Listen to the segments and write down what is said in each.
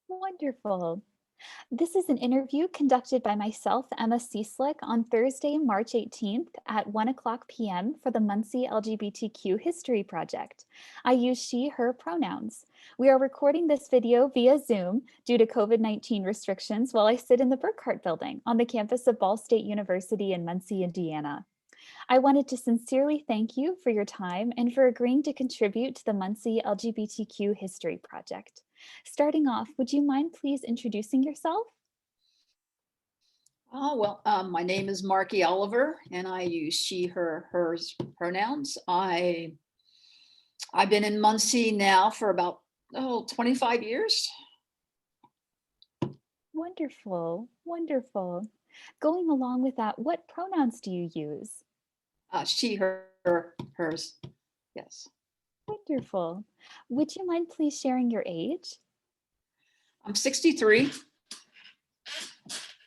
Wonderful. This is an interview conducted by myself, Emma Cieslik, on Thursday, March 18th at 1 p.m. for the Muncie LGBTQ History Project. I use she, her pronouns. We are recording this video via Zoom due to COVID-19 restrictions while I sit in the Burkhart Building on the campus of Ball State University in Muncie, Indiana. I wanted to sincerely thank you for your time and for agreeing to contribute to the Muncie LGBTQ History Project. Starting off, would you mind please introducing yourself? My name is Markie Oliver, and I use she, her, hers pronouns. I've been in Muncie now for about 25 years. Wonderful, wonderful. Going along with that, what pronouns do you use? She, her, hers. Yes. Wonderful. Would you mind please sharing your age? I'm 63.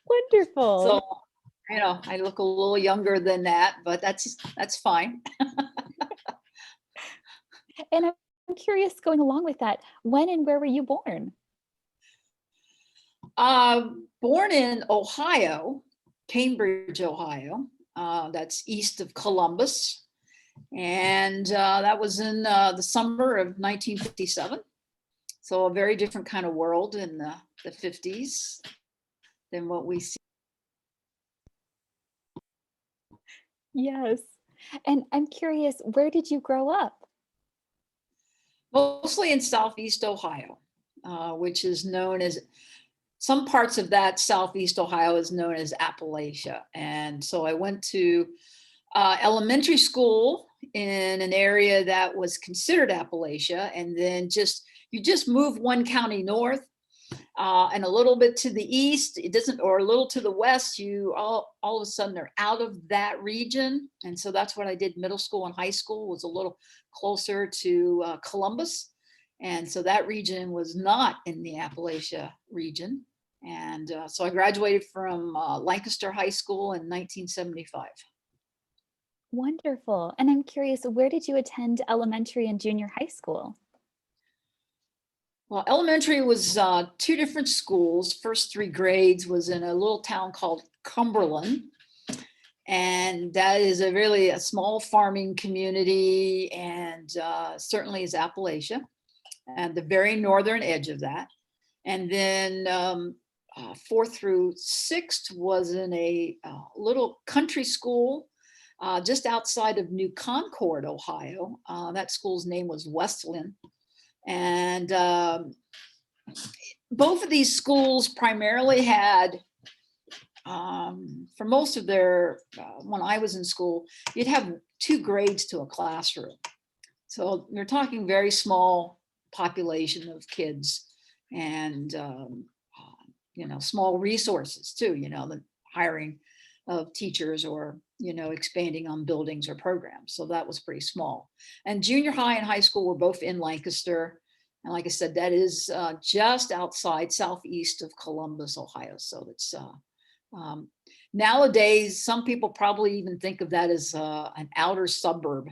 Wonderful. So, I look a little younger than that, but that's fine. And I'm curious, going along with that, when and where were you born? Born in Ohio, Cambridge, Ohio. That's east of Columbus. And that was in the summer of 1957. So a very different kind of world in the 50s than what we see. Yes. And I'm curious, where did you grow up? Mostly in Southeast Ohio, which is known as, some parts of that Southeast Ohio is known as Appalachia. And so I went to elementary school in an area that was considered Appalachia, and then you just move one county north and a little bit to the east, or a little to the west, you all of a sudden are out of that region. And so that's what I did. Middle school and high school was a little closer to Columbus. And so that region was not in the Appalachia region. And so I graduated from Lancaster High School in 1975. Wonderful. And I'm curious, where did you attend elementary and junior high school? Well, elementary was two different schools. First three grades was in a little town called Cumberland. And that is really a small farming community, and certainly is Appalachia, and the very northern edge of that. And then fourth through sixth was in a little country school just outside of New Concord, Ohio. That school's name was Westland. And both of these schools primarily had, for most of their, when I was in school, you'd have 2 grades to a classroom. So you're talking very small population of kids, and small resources too, the hiring of teachers, or expanding on buildings or programs. So that was pretty small. And junior high and high school were both in Lancaster. And like I said, that is just outside southeast of Columbus, Ohio. So it's nowadays, some people probably even think of that as an outer suburb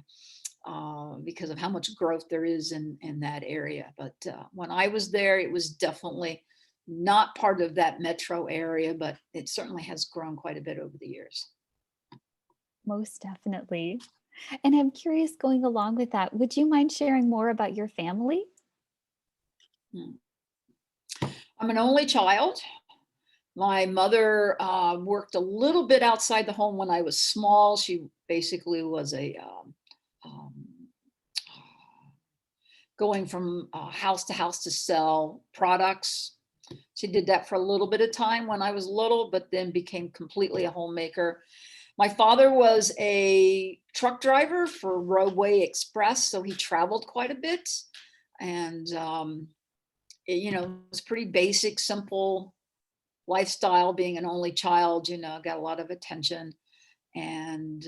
because of how much growth there is in that area. But when I was there, it was definitely not part of that metro area, but it certainly has grown quite a bit over the years. Most definitely. And I'm curious, going along with that, would you mind sharing more about your family? I'm an only child. My mother worked a little bit outside the home when I was small. She basically was going from house to sell products. She did that for a little bit of time when I was little, but then became completely a homemaker. My father was a truck driver for Roadway Express, so he traveled quite a bit. And, it was pretty basic, simple lifestyle, being an only child, got a lot of attention. And,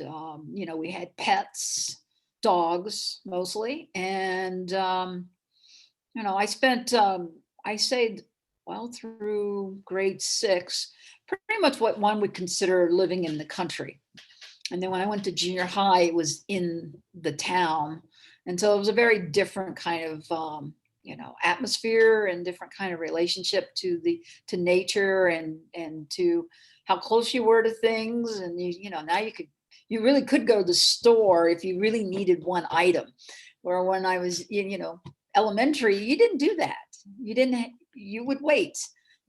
we had pets, dogs mostly. And, I spent, I stayed through grade 6, pretty much what one would consider living in the country. And then when I went to junior high, it was in the town. And so it was a very different kind of, atmosphere and different kind of relationship to nature and to how close you were to things. And now you really could go to the store if you really needed one item. Where when I was elementary, you didn't do that. You would wait,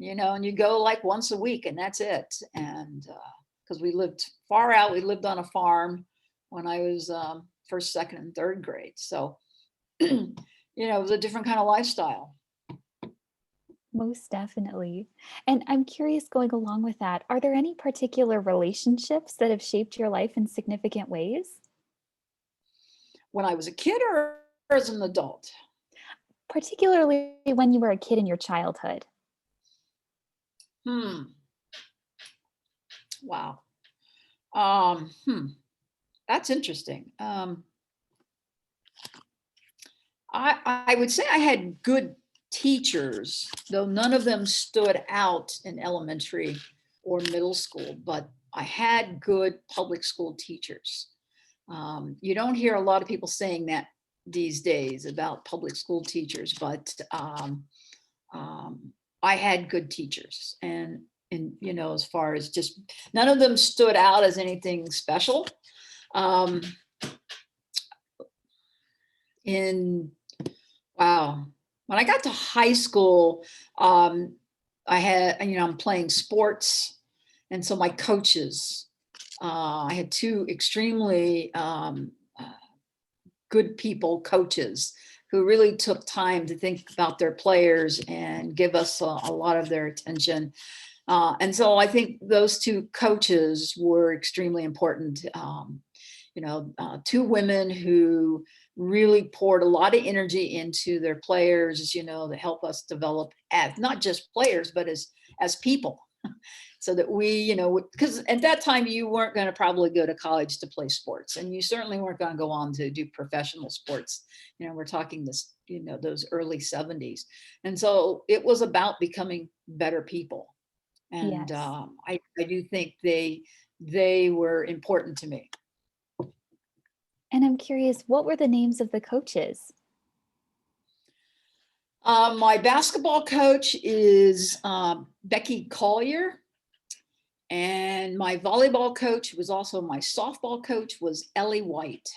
and you go like once a week and that's it. And because we lived far out, we lived on a farm when I was first, second, and third grade. So, it was a different kind of lifestyle. Most definitely. And I'm curious, going along with that, are there any particular relationships that have shaped your life in significant ways? When I was a kid or as an adult? Particularly when you were a kid in your childhood? Hmm. Wow. Um, hmm. That's interesting. I would say I had good teachers, though none of them stood out in elementary or middle school, but I had good public school teachers. You don't hear a lot of people saying that these days about public school teachers, but I had good teachers, and as far as just none of them stood out as anything special. Um, in Wow. When I got to high school, I had, I'm playing sports. And so my coaches, I had two extremely good people, coaches, who really took time to think about their players and give us a lot of their attention. And so I think those two coaches were extremely important. Two women who really poured a lot of energy into their players, to help us develop as not just players, but as people. So that we, because at that time you weren't going to probably go to college to play sports, and you certainly weren't going to go on to do professional sports. We're talking this, those early 70s. And so it was about becoming better people. And Yes. I do think they were important to me. And I'm curious, what were the names of the coaches? My basketball coach is Becky Collier, and my volleyball coach, who was also my softball coach, was Ellie White.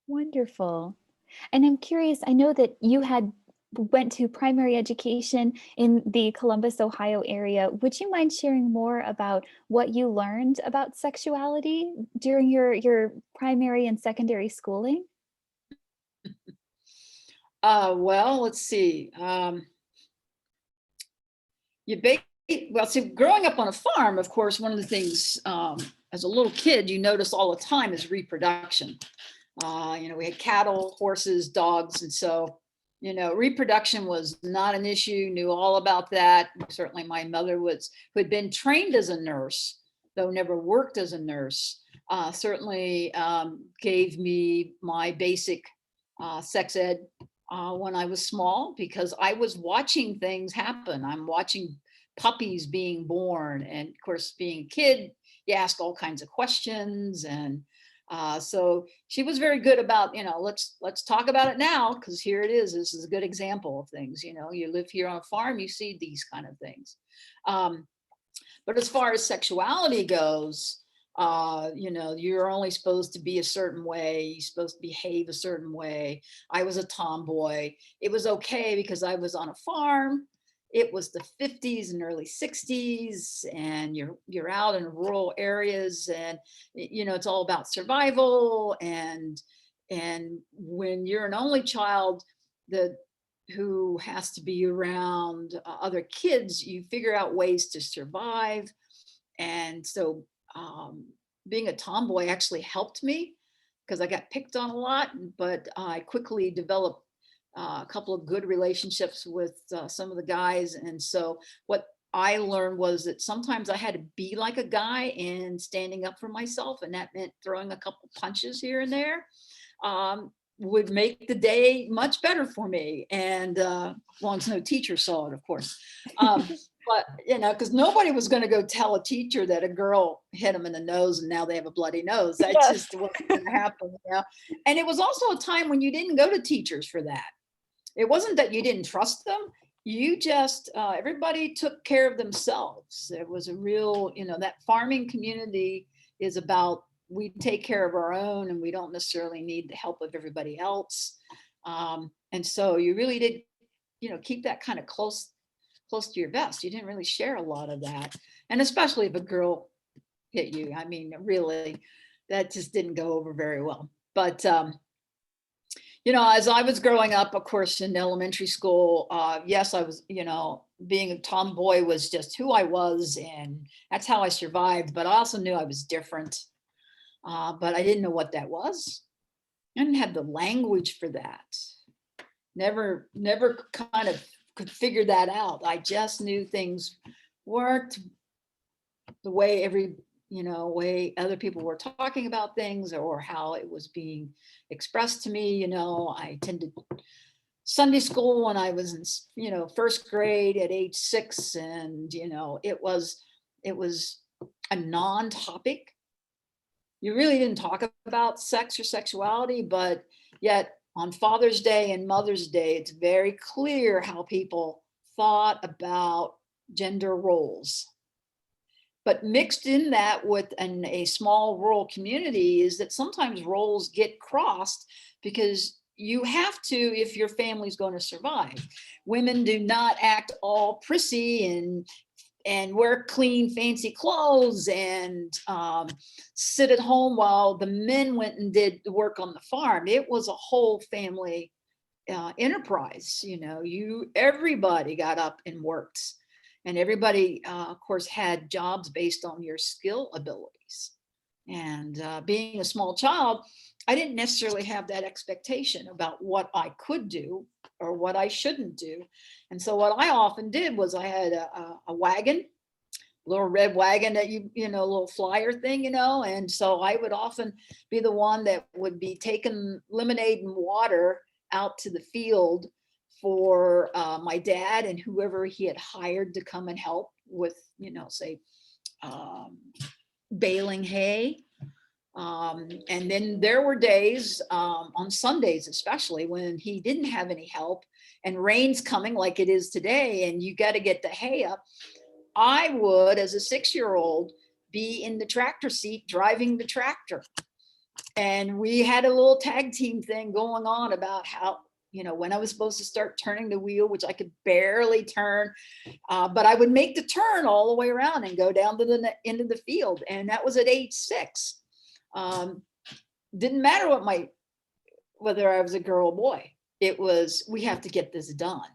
Wonderful. And I'm curious, I know that you had went to primary education in the Columbus, Ohio area. Would you mind sharing more about what you learned about sexuality during your primary and secondary schooling? Well, let's see. Growing up on a farm, of course, one of the things as a little kid you notice all the time is reproduction. We had cattle, horses, dogs, and so reproduction was not an issue. Knew all about that. Certainly, my mother who had been trained as a nurse, though never worked as a nurse. Certainly gave me my basic sex ed when I was small, because I was watching things happen. I'm watching puppies being born, and of course, being a kid, you ask all kinds of questions, and so she was very good about, let's talk about it now, because here it is. This is a good example of things. You live here on a farm, you see these kind of things. But as far as sexuality goes, you're only supposed to be a certain way. You're supposed to behave a certain way. I was a tomboy. It was okay because I was on a farm. It was the 50s and early 60s, and you're out in rural areas, and it's all about survival. And when you're an only child who has to be around other kids, you figure out ways to survive. And so being a tomboy actually helped me, because I got picked on a lot, but I quickly developed a couple of good relationships with some of the guys. And so what I learned was that sometimes I had to be like a guy and standing up for myself, and that meant throwing a couple punches here and there. Would make the day much better for me. And as long as no teacher saw it, of course. But, because nobody was going to go tell a teacher that a girl hit them in the nose and now they have a bloody nose. That Yes. just wasn't going to happen. And it was also a time when you didn't go to teachers for that. it wasn't that you didn't trust them. You just, everybody took care of themselves. There was a real, that farming community is about, we take care of our own and we don't necessarily need the help of everybody else. And so you really did, keep that kind of close to your vest. You didn't really share a lot of that. And especially if a girl hit you, I mean, really, that just didn't go over very well. But, as I was growing up, of course, in elementary school, yes, I was, being a tomboy was just who I was, and that's how I survived. But I also knew I was different, but I didn't know what that was. I didn't have the language for that. Never kind of could figure that out. I just knew things weren't the way way other people were talking about things, or how it was being expressed to me. I attended Sunday school when I was in, first grade at age 6, and it was a non-topic. You really didn't talk about sex or sexuality, but yet on Father's Day and Mother's Day, it's very clear how people thought about gender roles. But mixed in that with a small rural community is that sometimes roles get crossed, because you have to, if your family's going to survive. Women do not act all prissy and wear clean, fancy clothes and sit at home while the men went and did the work on the farm. It was a whole family enterprise. Everybody got up and worked. And everybody, of course, had jobs based on your skill abilities. And being a small child, I didn't necessarily have that expectation about what I could do or what I shouldn't do. And so what I often did was I had a wagon, a little red wagon that a little flyer thing, and so I would often be the one that would be taking lemonade and water out to the field for my dad and whoever he had hired to come and help with, say, baling hay. And then there were days on Sundays, especially, when he didn't have any help and rain's coming like it is today, and you got to get the hay up. I would, as a 6-year-old, be in the tractor seat driving the tractor. And we had a little tag team thing going on about how, when I was supposed to start turning the wheel, which I could barely turn, but I would make the turn all the way around and go down to the end of the field. And that was at age 6. Didn't matter whether I was a girl or boy. It was, we have to get this done.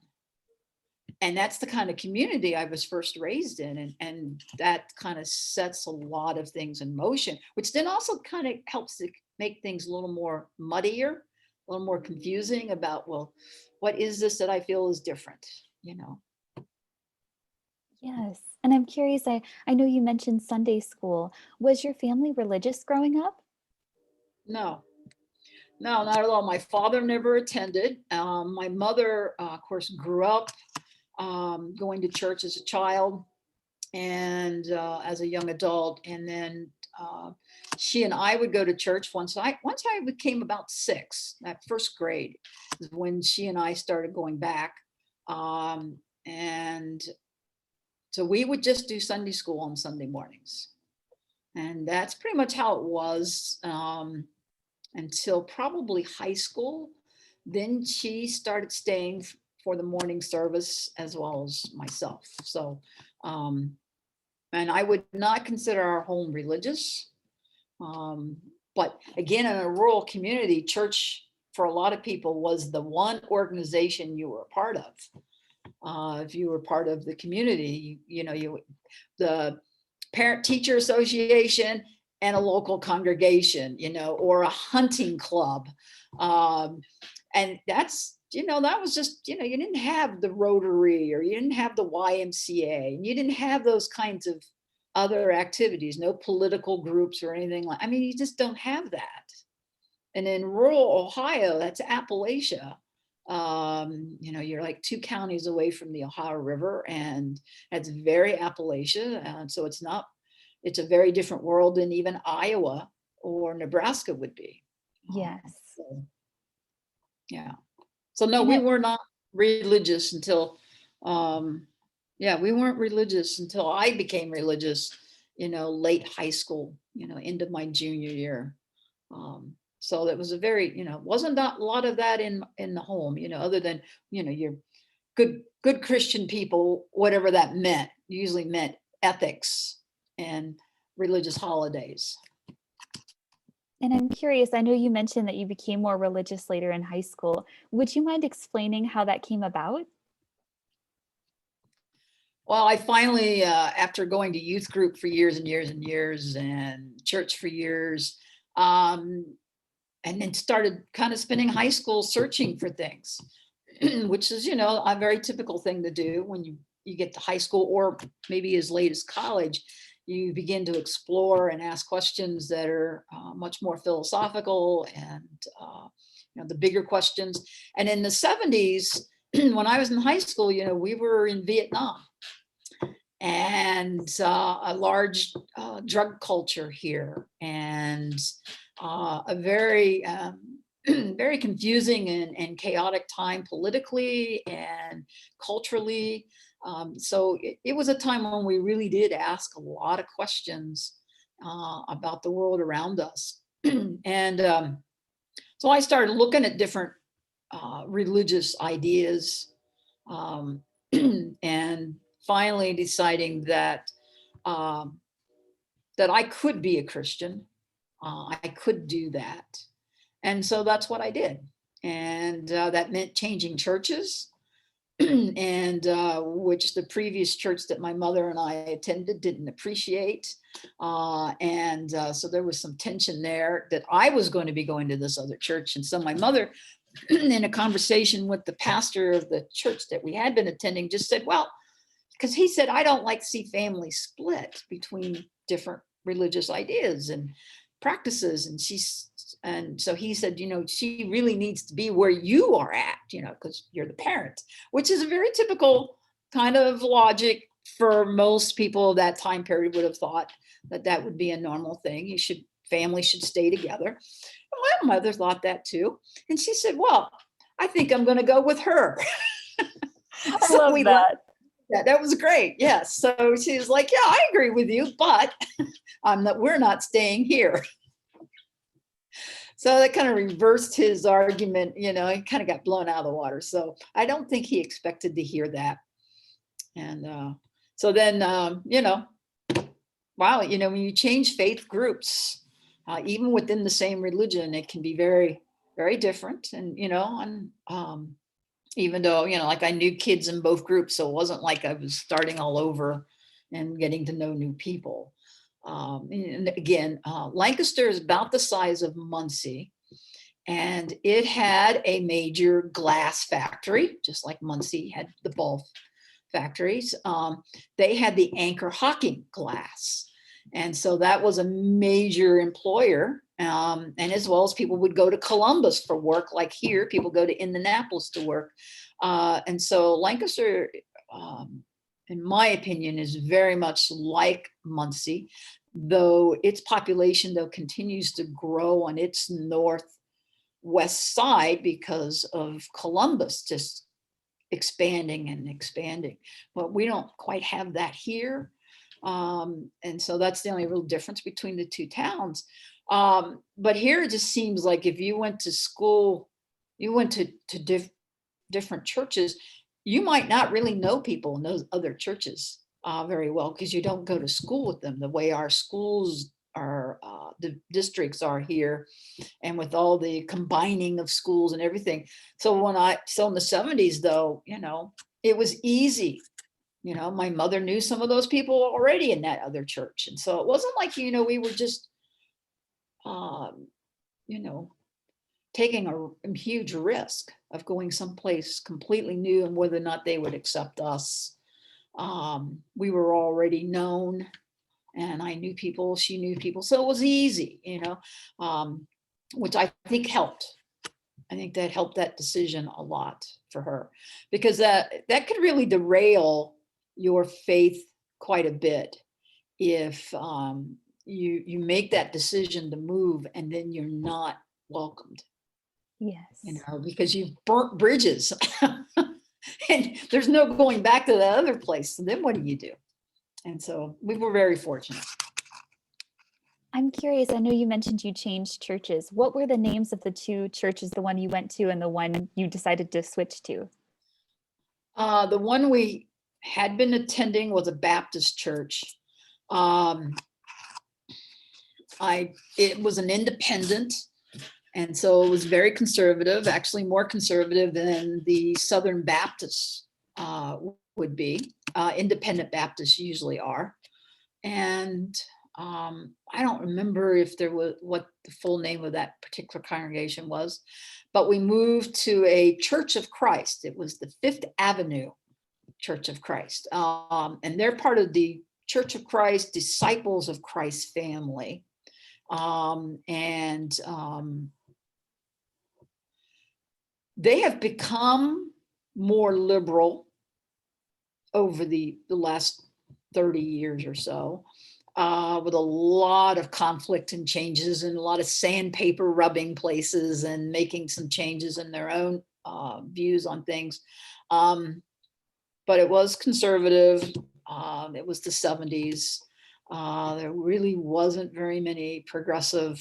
And that's the kind of community I was first raised in. And that kind of sets a lot of things in motion, which then also kind of helps to make things a little more muddier, a little more confusing about, well, what is this that I feel is different, Yes. And I'm curious, I know you mentioned Sunday school. Was your family religious growing up? No, not at all. My father never attended. My mother, of course, grew up going to church as a child and as a young adult. And then she and I would go to church once I became about 6, that first grade is when she and I started going back. And so we would just do Sunday school on Sunday mornings. And that's pretty much how it was until probably high school. Then she started staying for the morning service as well as myself. So, and I would not consider our home religious. But again, in a rural community, church for a lot of people was the one organization you were a part of. If you were part of the community, the parent teacher association and a local congregation, or a hunting club. And that's, that was just, you didn't have the Rotary, or you didn't have the YMCA, and you didn't have those kinds of other activities, no political groups or anything like, you just don't have that. And in rural Ohio, that's Appalachia. You're like 2 counties away from the Ohio River, and that's very Appalachia. And so it's a very different world than even Iowa or Nebraska would be. Yes. So, yeah. So no, And we were not religious until, yeah, we weren't religious until I became religious, late high school, into my junior year. So that was a very, wasn't a lot of that in the home, other than, your good Christian people, whatever that meant, usually meant ethics and religious holidays. And I'm curious, I know you mentioned that you became more religious later in high school. Would you mind explaining how that came about? Well, I finally, after going to youth group for years and years and years and church for years, um, and then started kind of spending high school searching for things, which is, a very typical thing to do when you get to high school, or maybe as late as college. You begin to explore and ask questions that are much more philosophical and, the bigger questions. And in the 70s, when I was in high school, we were in Vietnam, and a large drug culture here, and a very very confusing and chaotic time politically and culturally. So it was a time when we really did ask a lot of questions about the world around us. And so I started looking at different religious ideas, and finally deciding that that I could be a Christian. I could do that. And so that's what I did. And that meant changing churches, and which the previous church that my mother and I attended didn't appreciate. And so there was some tension there that I was going to be going to this other church. And so my mother, in a conversation with the pastor of the church that we had been attending, just said, well, because he said, I don't like to see families split between different religious ideas and practices. And so he said, she really needs to be where you are at, because you're the parent, which is a very typical kind of logic for most people of that time period. Would have thought that would be a normal thing. Family should stay together. My mother thought that too. And she said, well, I think I'm going to go with her. I So love that. that was great. Yes. So she was like, yeah, I agree with you, but we're not staying here. So that kind of reversed his argument, he kind of got blown out of the water. So I don't think he expected to hear that. And so then, wow, when you change faith groups, even within the same religion, it can be very, very different. And, even though, like I knew kids in both groups, so it wasn't like I was starting all over and getting to know new people. And again, Lancaster is about the size of Muncie, and it had a major glass factory, just like Muncie had the ball factories. They had the Anchor Hocking glass. And so that was a major employer. And as well as people would go to Columbus for work, like here, people go to Indianapolis to work. And so Lancaster, in my opinion, is very much like Muncie, though its population, continues to grow on its northwest side because of Columbus just expanding and expanding. But we don't quite have that here. And so that's the only real difference between the two towns. But here it just seems like if you went to school, you went to different churches, you might not really know people in those other churches very well, because you don't go to school with them the way our schools are, the districts are here, and with all the combining of schools and everything. So in the 70s, though, it was easy. My mother knew some of those people already in that other church. And so it wasn't like, we were just, taking a huge risk of going someplace completely new, and whether or not they would accept us. We were already known, and I knew people, she knew people. So it was easy, which I think helped. I think that helped that decision a lot for her, because that could really derail your faith quite a bit if you make that decision to move and then you're not welcomed. Yes. Because you've burnt bridges. and there's no going back to that other place. So then what do you do? And so we were very fortunate. I'm curious, I know you mentioned you changed churches. What were the names of the two churches, the one you went to and the one you decided to switch to? The one we had been attending was a Baptist church. Um, it was an independent, and so it was very conservative, actually more conservative than the Southern Baptists would be. Independent Baptists usually are. And I don't remember if there was what the full name of that particular congregation was, but we moved to a Church of Christ. It was the Fifth Avenue Church of Christ. And they're part of the Church of Christ, Disciples of Christ family. They have become more liberal over the last 30 years or so, with a lot of conflict and changes and a lot of sandpaper rubbing places and making some changes in their own views on things. But it was conservative. It was the 70s. There really wasn't very many progressive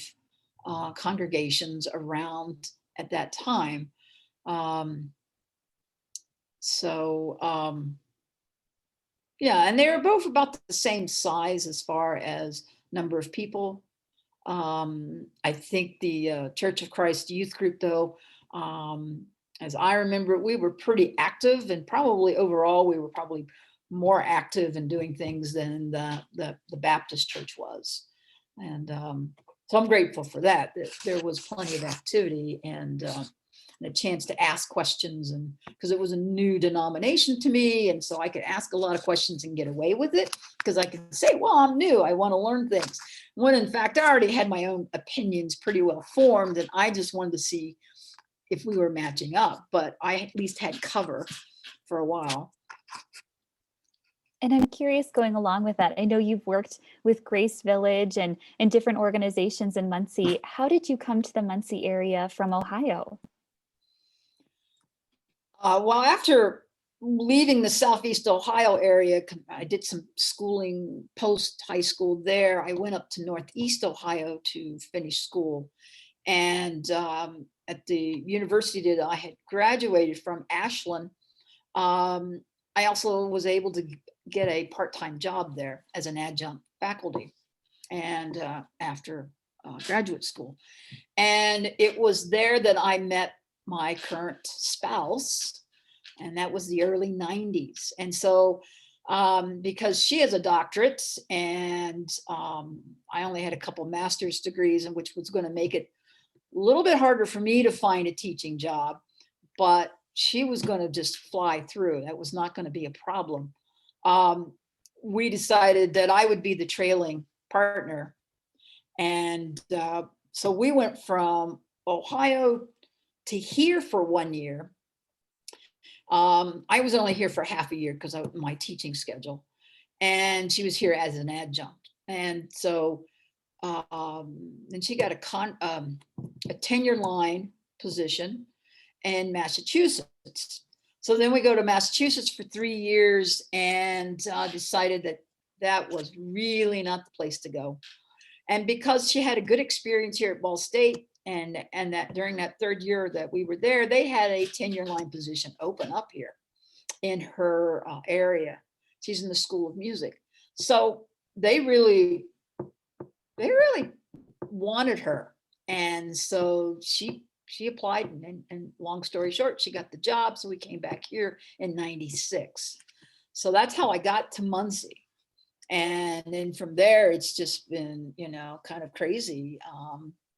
congregations around at that time. Yeah, and they were both about the same size as far as number of people. I think the Church of Christ youth group, though, as I remember, we were pretty active, and probably overall we were probably more active in doing things than the Baptist church was. And so I'm grateful for that there was plenty of activity and a chance to ask questions, and because it was a new denomination to me, and so I could ask a lot of questions and get away with it because I could say, well, I'm new, I want to learn things, when in fact I already had my own opinions pretty well formed, and I just wanted to see if we were matching up, but I at least had cover for a while. And I'm curious, going along with that, I know you've worked with Grace Village and different organizations in Muncie. How did you come to the Muncie area from Ohio? Well, after leaving the Southeast Ohio area, I did some schooling post high school there. I went up to Northeast Ohio to finish school. And at the university that I had graduated from, Ashland, I also was able to get a part-time job there as an adjunct faculty and after graduate school. And it was there that I met my current spouse, and that was the early 90s. And so because she has a doctorate and I only had a couple master's degrees, and which was going to make it a little bit harder for me to find a teaching job, but she was going to just fly through. That was not going to be a problem. We decided that I would be the trailing partner. And so we went from Ohio to here for 1 year. I was only here for half a year because of my teaching schedule. And she was here as an adjunct. And so and she got a tenure line position in Massachusetts. So then we go to Massachusetts for 3 years and decided that that was really not the place to go. And because she had a good experience here at Ball State, and that during that third year that we were there, they had a tenure line position open up here in her area. She's in the School of Music. So they really wanted her. And so she applied, and long story short, she got the job. So we came back here in 96. So that's how I got to Muncie. And then from there, it's just been, kind of crazy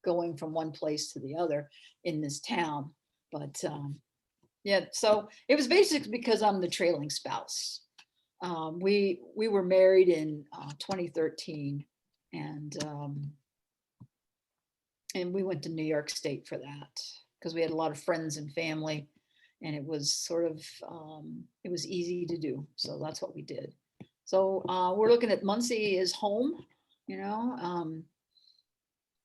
going from one place to the other in this town. But yeah, so it was basically because I'm the trailing spouse. We were married in 2013, and we went to New York State for that because we had a lot of friends and family, and it was sort of it was easy to do. So that's what we did. So we're looking at Muncie as home,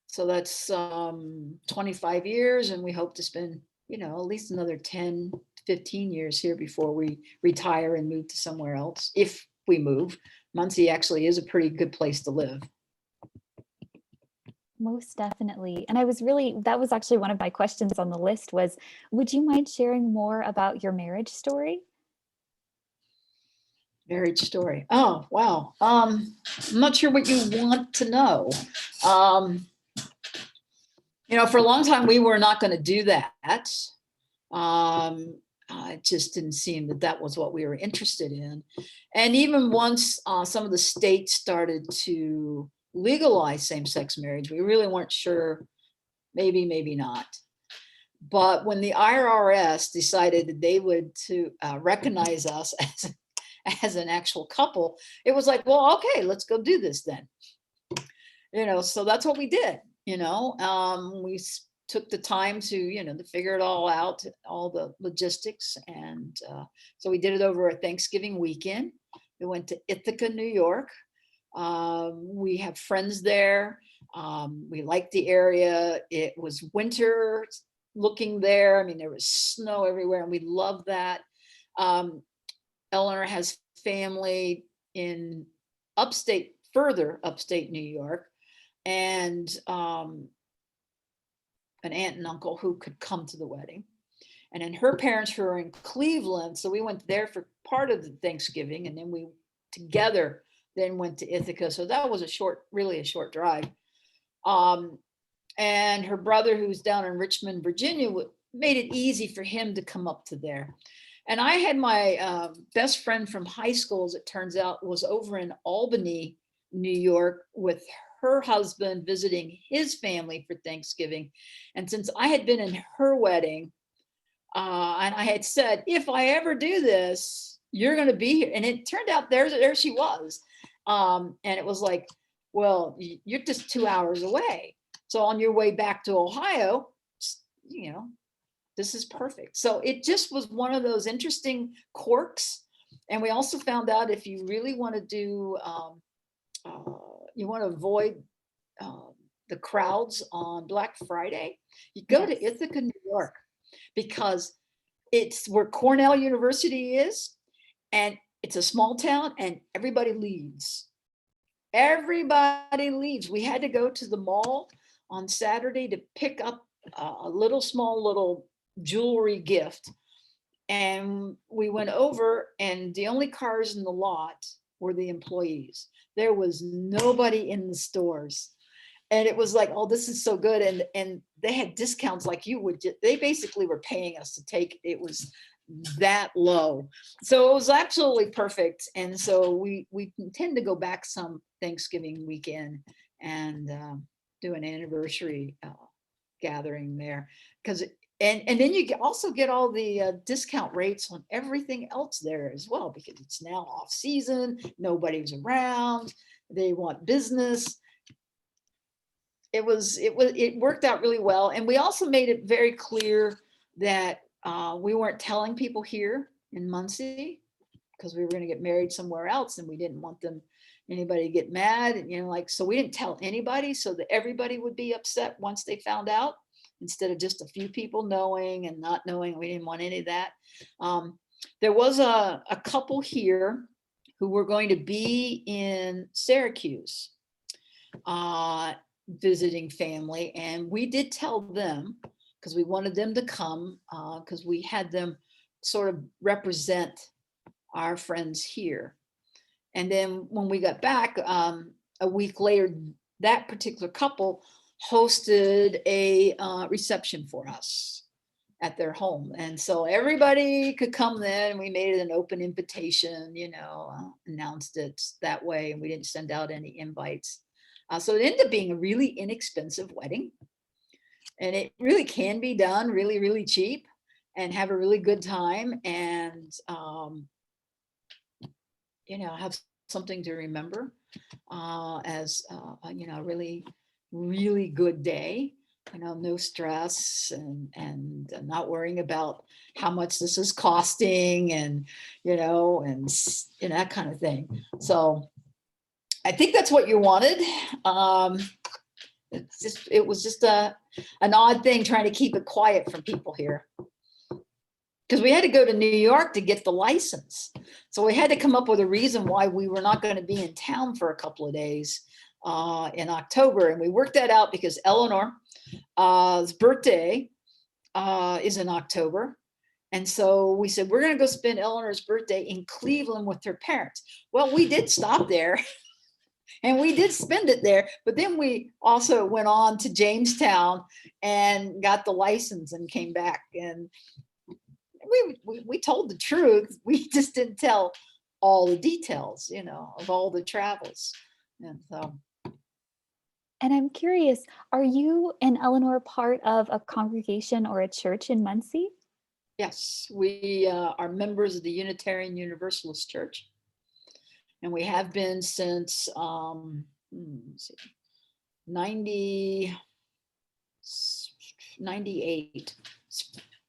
so that's 25 years, and we hope to spend, at least another 10 to 15 years here before we retire and move to somewhere else. If we move, Muncie actually is a pretty good place to live. Most definitely. And that was actually one of my questions on the list was, would you mind sharing more about your marriage story? Marriage story. Oh, wow. I'm not sure what you want to know. For a long time, we were not going to do that. It just didn't seem that was what we were interested in. And even once some of the states started to legalize same-sex marriage, we really weren't sure, maybe not. But when the IRS decided that they would to recognize us as an actual couple, it was like, well, okay, let's go do this then. So that's what we did. We took the time to figure it all out, all the logistics. And so we did it over a Thanksgiving weekend. We went to Ithaca, New York. We have friends there. We liked the area. It was winter looking there. I mean, there was snow everywhere and we loved that. Eleanor has family in further upstate New York, and an aunt and uncle who could come to the wedding. And then her parents were in Cleveland. So we went there for part of the Thanksgiving, and then we together then went to Ithaca. So that was really a short drive. And her brother, who's down in Richmond, Virginia, made it easy for him to come up to there. And I had my best friend from high school, as it turns out, was over in Albany, New York, with her husband visiting his family for Thanksgiving. And since I had been in her wedding, and I had said, if I ever do this, you're going to be here. And it turned out there she was. And it was like, well, you're just 2 hours away. So on your way back to Ohio, this is perfect. So it just was one of those interesting quirks. And we also found out if you really want to do, you want to avoid the crowds on Black Friday, you go to Ithaca, New York, because it's where Cornell University is, and it's a small town, and everybody leaves. Everybody leaves. We had to go to the mall on Saturday to pick up a small little jewelry gift. And we went over, and the only cars in the lot were the employees. There was nobody in the stores. And it was like, oh, this is so good. And they had discounts like you would. They basically were paying us to take. It was that low. So it was absolutely perfect. And so we intend to go back some Thanksgiving weekend and do an anniversary gathering there. And then you also get all the discount rates on everything else there as well, because it's now off season, nobody's around, they want business. It worked out really well. And we also made it very clear that we weren't telling people here in Muncie, because we were going to get married somewhere else, and we didn't want anybody to get mad, and so we didn't tell anybody, so that everybody would be upset once they found out, instead of just a few people knowing and not knowing. We didn't want any of that. There was a couple here who were going to be in Syracuse visiting family, and we did tell them, because we wanted them to come, because we had them sort of represent our friends here. And then when we got back a week later, that particular couple hosted a reception for us at their home. And so everybody could come then, and we made it an open invitation, announced it that way, and we didn't send out any invites. So it ended up being a really inexpensive wedding, and it really can be done really, really cheap and have a really good time, and have something to remember as a really, really good day. No stress, and not worrying about how much this is costing, and that kind of thing. So I think that's what you wanted. It was just an odd thing trying to keep it quiet from people here. because we had to go to New York to get the license. So we had to come up with a reason why we were not going to be in town for a couple of days in October. And we worked that out because Eleanor's birthday is in October. And so we said, we're going to go spend Eleanor's birthday in Cleveland with her parents. Well, we did stop there and we did spend it there. But then we also went on to Jamestown and got the license and came back. And we told the truth. We just didn't tell all the details, you know, of all the travels. And so. And I'm curious, are you and Eleanor part of a congregation or a church in Muncie? Yes, we are members of the Unitarian Universalist Church. And we have been since 98.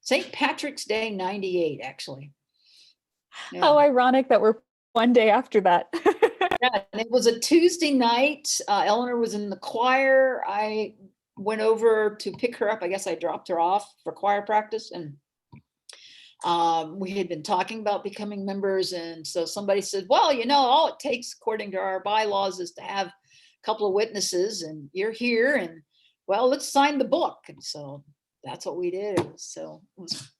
St. Patrick's Day, 98, actually. Yeah. How ironic that we're one day after that. Yeah, and it was a Tuesday night. Eleanor was in the choir. I went over to pick her up. I guess I dropped her off for choir practice. And we had been talking about becoming members. And so somebody said, well, you know, all it takes, according to our bylaws, is to have a couple of witnesses, and you're here. And well, let's sign the book. And so that's what we did. It was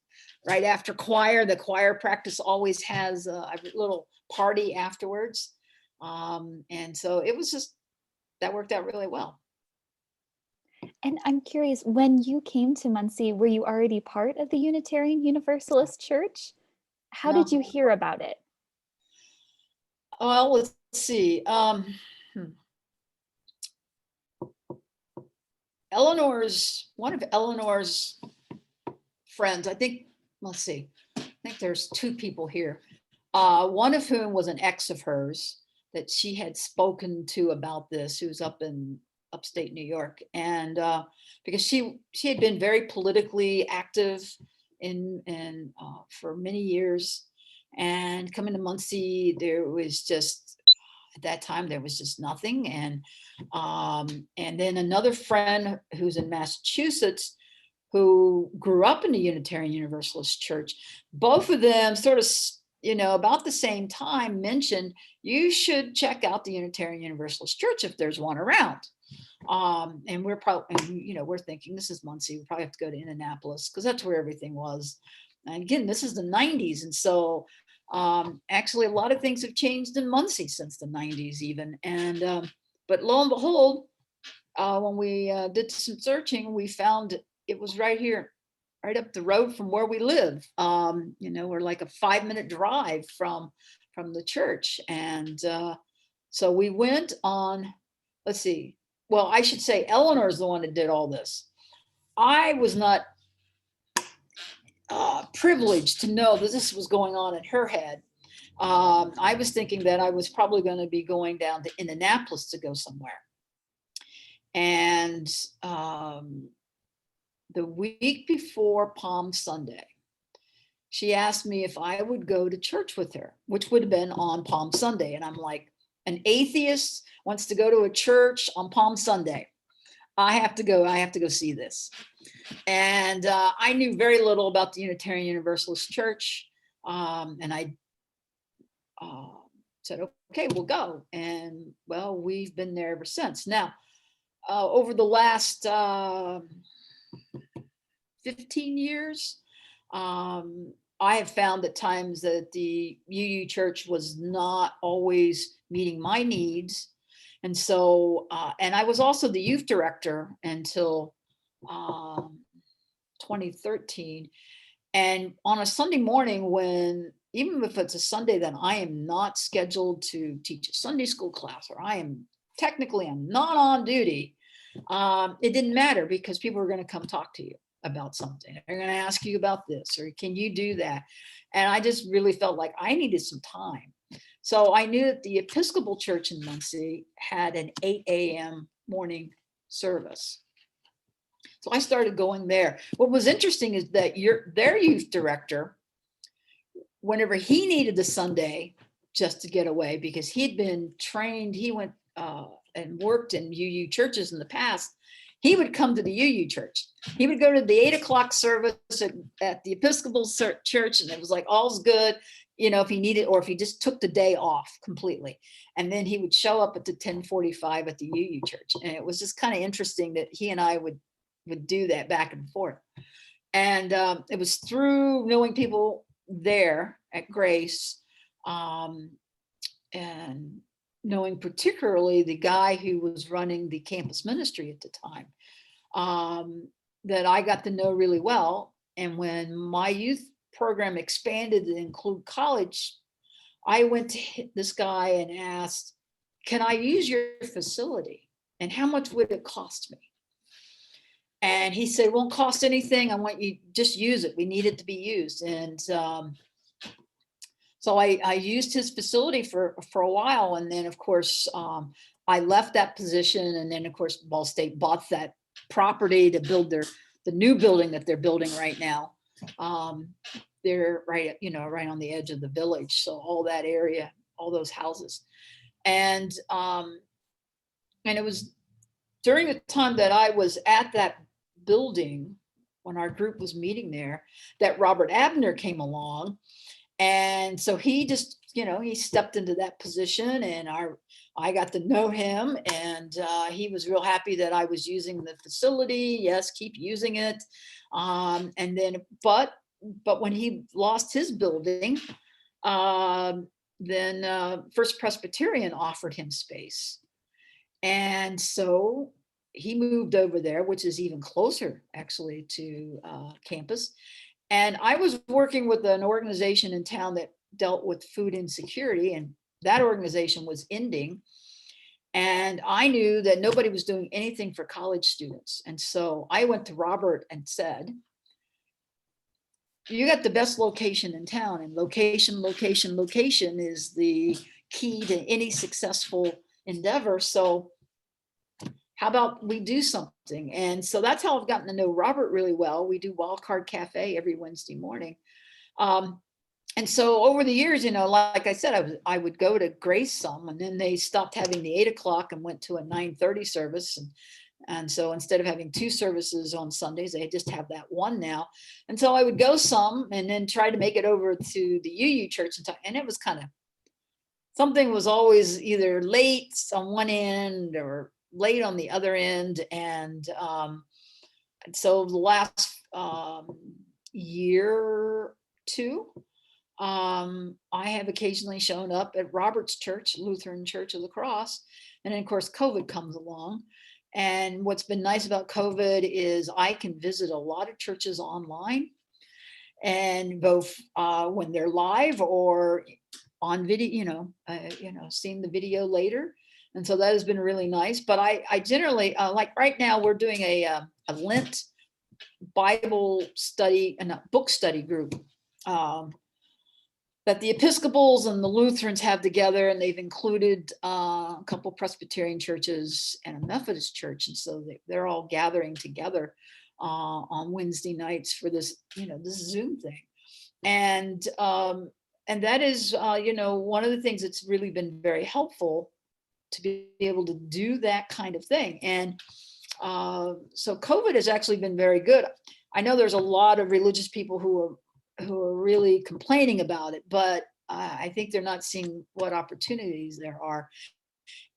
right after choir. The choir practice always has a little party afterwards. And so it was just, that worked out really well. And I'm curious, when you came to Muncie, were you already part of the Unitarian Universalist Church? How did you hear about it? Well, let's see. One of Eleanor's friends, I think, let's see, I think there's two people here. One of whom was an ex of hers that she had spoken to about this, who's up in upstate New York. And because she had been very politically active for many years, and coming to Muncie, there was just, at that time, there was just nothing. And then another friend who's in Massachusetts, who grew up in the Unitarian Universalist Church, both of them sort of, you know, about the same time mentioned, you should check out the Unitarian Universalist Church if there's one around. And we're probably, you know, we're thinking this is Muncie. We probably have to go to Indianapolis because that's where everything was. And again, this is the 90s. And so actually a lot of things have changed in Muncie since the 90s even. And, but lo and behold, when we did some searching, we found it was right here, right up the road from where we live. You know, we're like a 5-minute drive from the church. And so we went on, let's see, well, I should say Eleanor is the one that did all this. I was not privileged to know that this was going on in her head. I was thinking that I was probably going to be going down to Indianapolis to go somewhere. And the week before Palm Sunday, she asked me if I would go to church with her, which would have been on Palm Sunday. And I'm like, an atheist wants to go to a church on Palm Sunday. I have to go see this. And I knew very little about the Unitarian Universalist Church. And I said, okay, we'll go. And well, we've been there ever since. Now, over the last 15 years, I have found at times that the UU Church was not always meeting my needs. And so, and I was also the youth director until 2013. And on a Sunday morning, when, even if it's a Sunday that I am not scheduled to teach a Sunday school class, or I'm not on duty, it didn't matter because people were going to come talk to you about something. They're going to ask you about this, or can you do that? And I just really felt like I needed some time. So I knew that the Episcopal Church in Muncie had an 8 a.m. morning service. So I started going there. What was interesting is that their youth director, whenever he needed the Sunday just to get away, because he'd been trained, he went and worked in UU churches in the past. he would come to the UU church. He would go to the 8 o'clock service at the Episcopal church, and it was like, all's good, if he needed, or if he just took the day off completely. And then he would show up at the 10:45 at the UU church. And it was just kind of interesting that he and I would do that back and forth. And it was through knowing people there at Grace, and knowing particularly the guy who was running the campus ministry at the time, that I got to know really well. And when my youth program expanded to include college, I went to this guy and asked, can I use your facility? And how much would it cost me? And he said, won't cost anything. I want you just use it. We need it to be used. And so I used his facility for a while. And then, of course, I left that position. And then, of course, Ball State bought that property to build the new building that they're building right now. They're right on the edge of the village. So all that area, all those houses. And it was during the time that I was at that building, when our group was meeting there, that Robert Abner came along. And so he just, he stepped into that position, and I got to know him, and he was real happy that I was using the facility. Yes, keep using it. And then, but when he lost his building, then First Presbyterian offered him space. And so he moved over there, which is even closer actually to campus. And I was working with an organization in town that dealt with food insecurity, and that organization was ending. And I knew that nobody was doing anything for college students. And so I went to Robert and said, you got the best location in town, and location is the key to any successful endeavor. So how about we do something? And so that's how I've gotten to know Robert really well. We do Wildcard Cafe every Wednesday morning. And so over the years, like I said, I would go to Grace some, and then they stopped having the 8 o'clock and went to a 9:30 service. And so instead of having 2 services on Sundays, they just have that one now. And so I would go some and then try to make it over to the UU church. And it was kind of, something was always either late on one end or late on the other end. And so the last year or two, I have occasionally shown up at Robert's church, Lutheran Church of the Cross. And then, of course, COVID comes along. And what's been nice about COVID is I can visit a lot of churches online, and both when they're live or on video, seeing the video later. And so that has been really nice. But I generally, like right now, we're doing a Lent Bible study and a book study group that the Episcopals and the Lutherans have together, and they've included a couple Presbyterian churches and a Methodist church. And so they're all gathering together on Wednesday nights for this, this Zoom thing. And that is, one of the things that's really been very helpful to be able to do that kind of thing. And so COVID has actually been very good. I know there's a lot of religious people who are really complaining about it, but I think they're not seeing what opportunities there are.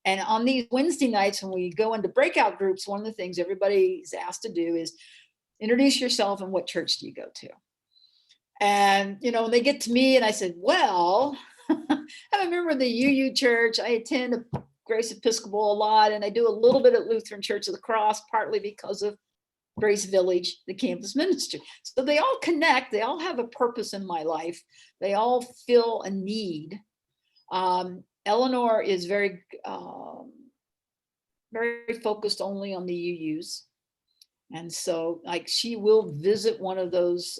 And on these Wednesday nights, when we go into breakout groups, one of the things everybody's asked to do is introduce yourself and what church do you go to? And, when they get to me and I said, well, I'm a member of the UU church. I attend a Grace Episcopal a lot, and I do a little bit at Lutheran Church of the Cross, partly because of Grace Village, the campus ministry. So they all connect. They all have a purpose in my life. They all feel a need. Eleanor is very, very focused only on the UUs. And so she will visit one of those,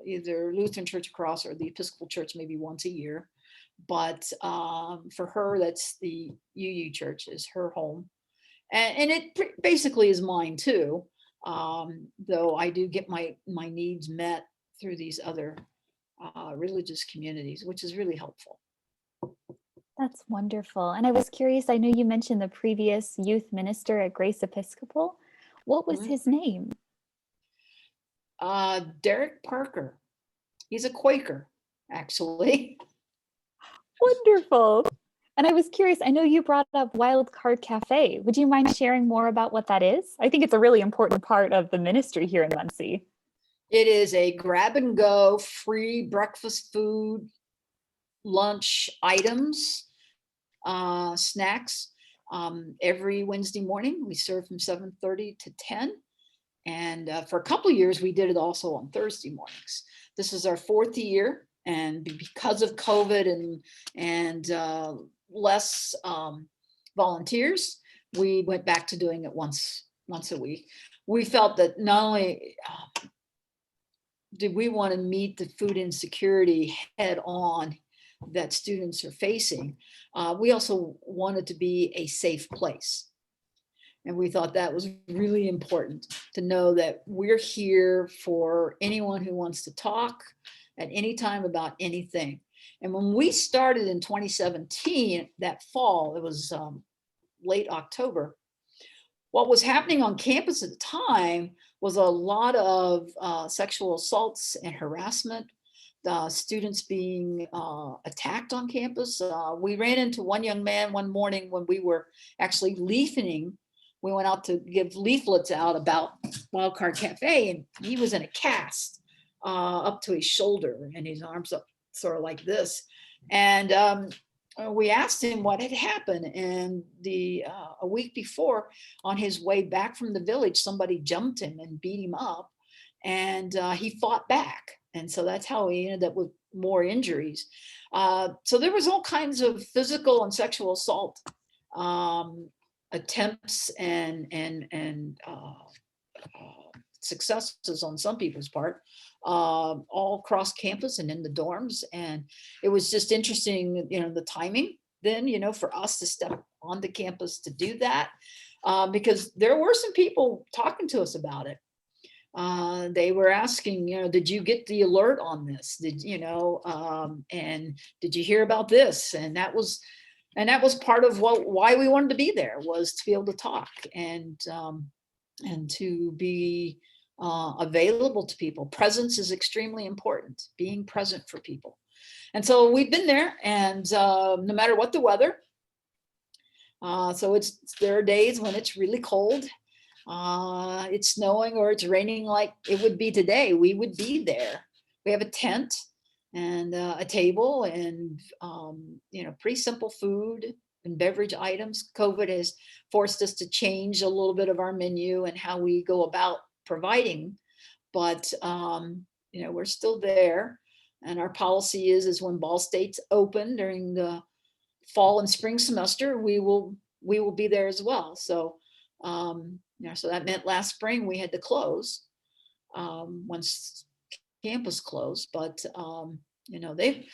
either Lutheran Church Cross or the Episcopal Church, maybe once a year. But for her, that's the UU church is her home. And it basically is mine too. Though I do get my needs met through these other religious communities, which is really helpful. That's wonderful. And I was curious, I know you mentioned the previous youth minister at Grace Episcopal. What was Mhm. his name? Derek Parker. He's a Quaker, actually. Wonderful. And I was curious, I know you brought up Wild Card Cafe. Would you mind sharing more about what that is? I think it's a really important part of the ministry here in Muncie. It is a grab and go free breakfast food, lunch items, snacks. Every Wednesday morning, we serve from 7:30 to 10. And for a couple of years, we did it also on Thursday mornings. This is our fourth year, and because of COVID and less volunteers, we went back to doing it once a week. We felt that not only did we want to meet the food insecurity head on that students are facing, we also wanted to be a safe place. And we thought that was really important to know that we're here for anyone who wants to talk at any time about anything. And when we started in 2017, that fall, it was late October, what was happening on campus at the time was a lot of sexual assaults and harassment, students being attacked on campus. We ran into one young man one morning when we were actually leafleting. We went out to give leaflets out about Wildcard Cafe, and he was in a cast up to his shoulder and his arms up sort of like this. And we asked him what had happened, and a week before, on his way back from the village, somebody jumped him and beat him up, and he fought back, and so that's how he ended up with more injuries. So there was all kinds of physical and sexual assault attempts and successes on some people's part, all across campus and in the dorms. And it was just interesting, the timing then, for us to step onto campus to do that, because there were some people talking to us about it. They were asking, did you get the alert on this? And did you hear about this? And that was part of why we wanted to be there, was to be able to talk and to be available to people. Presence is extremely important, being present for people. And so we've been there, and no matter what the weather, so there are days when it's really cold, it's snowing, or it's raining like it would be today, we would be there. We have a tent and a table and pretty simple food and beverage items. COVID has forced us to change a little bit of our menu and how we go about providing, but we're still there. And our policy is when Ball State's open during the fall and spring semester, we will be there as well. So so that meant last spring we had to close once campus closed, but they've,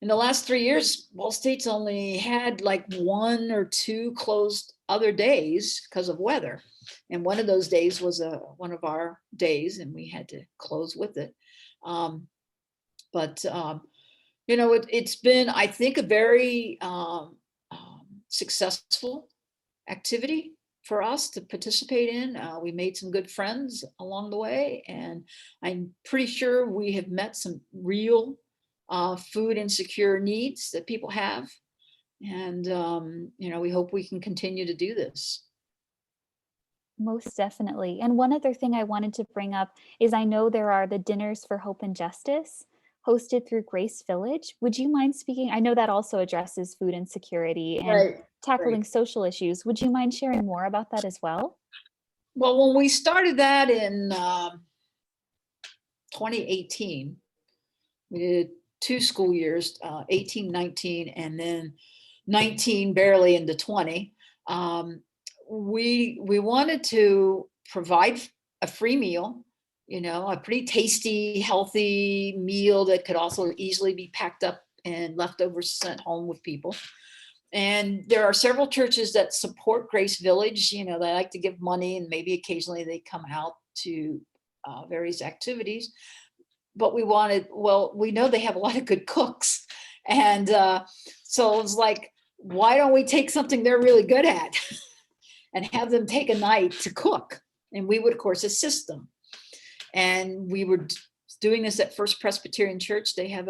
in the last 3 years, Ball State's only had like 1 or 2 closed other days because of weather. And one of those days was one of our days, and we had to close with it. It's been, I think, a very successful activity for us to participate in. We made some good friends along the way, and I'm pretty sure we have met some real food insecure needs that people have. And, we hope we can continue to do this. Most definitely. And one other thing I wanted to bring up is I know there are the Dinners for Hope and Justice hosted through Grace Village. Would you mind speaking? I know that also addresses food insecurity and Right. tackling Right. social issues. Would you mind sharing more about that as well? Well, when we started that in 2018, we did 2 school years, 18, 19, and then 19 barely into 20. We wanted to provide a free meal, a pretty tasty, healthy meal that could also easily be packed up and leftovers sent home with people. And there are several churches that support Grace Village. They like to give money, and maybe occasionally they come out to various activities. But we know they have a lot of good cooks. And so it's like, why don't we take something they're really good at and have them take a night to cook? And we would, of course, assist them. And we were doing this at First Presbyterian Church. They have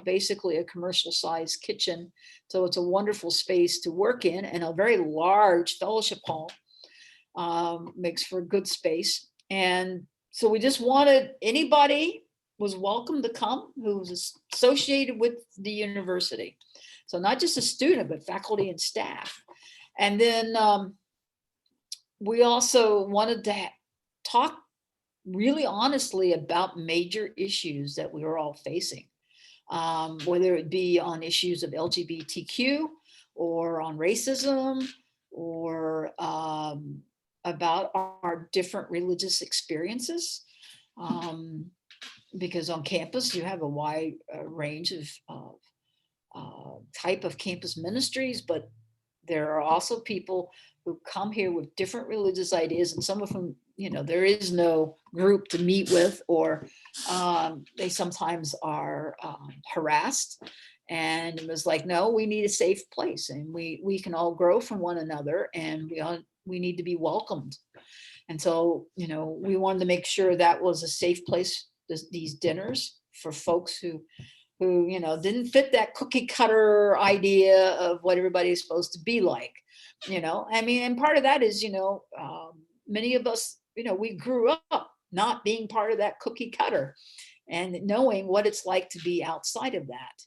basically a commercial sized kitchen. So it's a wonderful space to work in, and a very large fellowship hall. Makes for a good space. And so we just wanted, anybody was welcome to come who was associated with the university. So not just a student, but faculty and staff. And then we also wanted to talk really honestly about major issues that we were all facing, whether it be on issues of LGBTQ or on racism, or about our different religious experiences. Because on campus, you have a wide range of type of campus ministries, but there are also people who come here with different religious ideas, and some of them, there is no group to meet with, or they sometimes are harassed. And it was like, no, we need a safe place, and we can all grow from one another, and we need to be welcomed. And so, we wanted to make sure that was a safe place, these dinners, for folks who didn't fit that cookie cutter idea of what everybody's supposed to be like. And part of that is, many of us, we grew up not being part of that cookie cutter and knowing what it's like to be outside of that.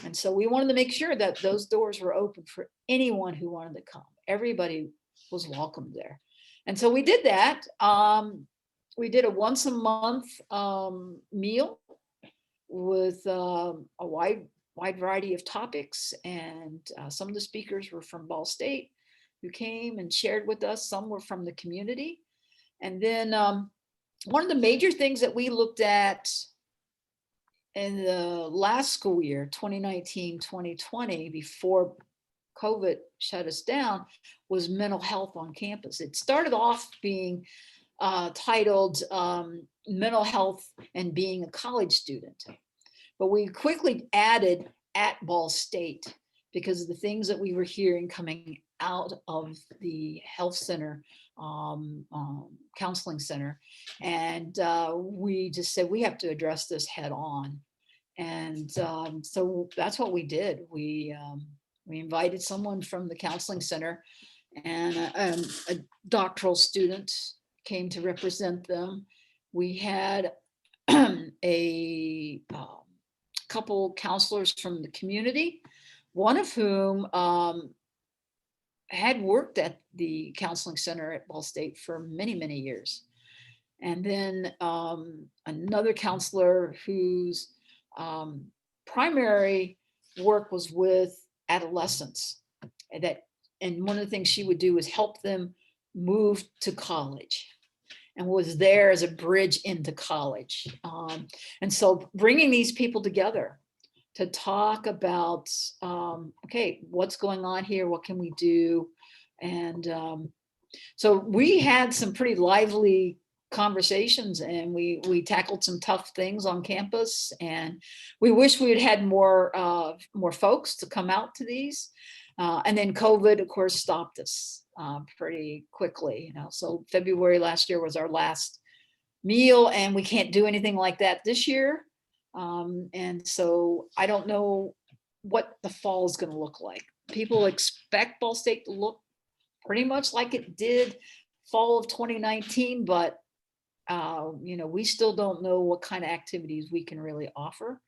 And so we wanted to make sure that those doors were open for anyone who wanted to come. Everybody was welcome there. And so we did that. We did a once a month meal with a wide variety of topics. And some of the speakers were from Ball State who came and shared with us. Some were from the community. And then one of the major things that we looked at in the last school year, 2019-2020, before COVID shut us down, was mental health on campus. It started off being titled Mental Health and Being a College Student. But we quickly added at Ball State because of the things that we were hearing coming out of the health center, counseling center. And we just said, we have to address this head on. And so that's what we did. We invited someone from the counseling center, and a doctoral student came to represent them. We had a couple counselors from the community, one of whom had worked at the counseling center at Ball State for many, many years. And then another counselor whose primary work was with adolescents. And one of the things she would do is help them move to college, and was there as a bridge into college. And so bringing these people together to talk about, okay, what's going on here? What can we do? And so we had some pretty lively conversations, and we tackled some tough things on campus, and we wish we had more folks to come out to these. And then COVID, of course, stopped us pretty quickly. So February last year was our last meal, and we can't do anything like that this year. And so I don't know what the fall is going to look like. People expect Ball State to look pretty much like it did fall of 2019, but we still don't know what kind of activities we can really offer.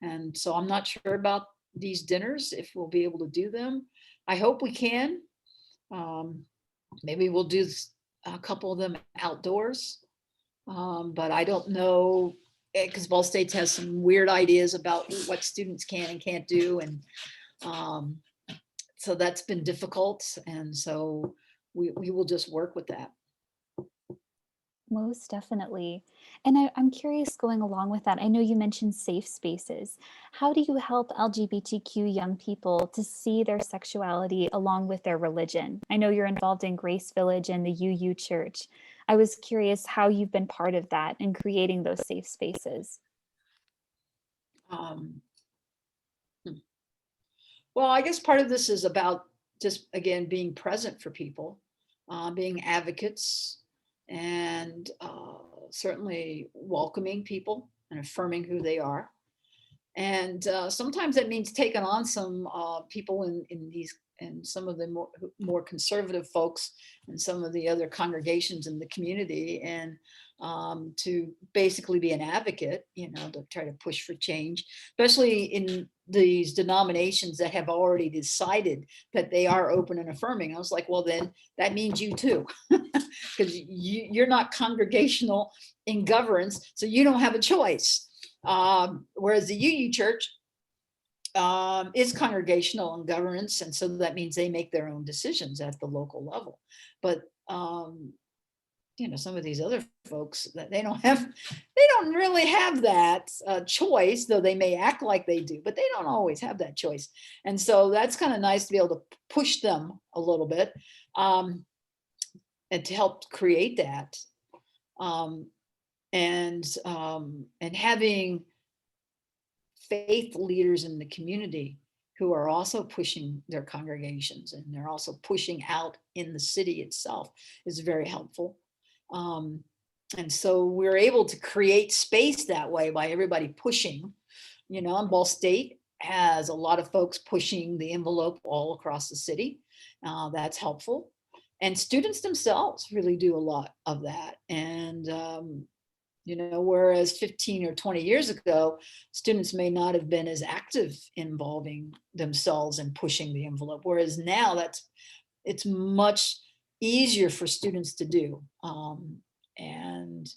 And so I'm not sure about these dinners, if we'll be able to do them. I hope we can. Maybe we'll do a couple of them outdoors, but I don't know, because Ball State has some weird ideas about what students can and can't do. And so that's been difficult. And so we will just work with that. Most definitely. And I'm curious, going along with that, I know you mentioned safe spaces. How do you help LGBTQ young people to see their sexuality along with their religion? I know you're involved in Grace Village and the UU Church. I was curious how you've been part of that in creating those safe spaces. Well, I guess part of this is about just, again, being present for people, being advocates, and certainly welcoming people and affirming who they are. And sometimes that means taking on some people in these and some of the more conservative folks and some of the other congregations in the community, and to basically be an advocate, to try to push for change, especially in these denominations that have already decided that they are open and affirming. I was like, well, then that means you too, because you're not congregational in governance, so you don't have a choice. Whereas the UU Church is congregational in governance, and so that means they make their own decisions at the local level. But some of these other folks, that they don't really have that choice, though they may act like they do, but they don't always have that choice. And so that's kind of nice to be able to push them a little bit, and to help create that. And having faith leaders in the community who are also pushing their congregations, and they're also pushing out in the city itself, is very helpful. And so we're able to create space that way by everybody pushing. And Ball State has a lot of folks pushing the envelope all across the city. That's helpful. And students themselves really do a lot of that. And whereas 15 or 20 years ago, students may not have been as active involving themselves and pushing the envelope. Whereas now it's much easier for students to do. And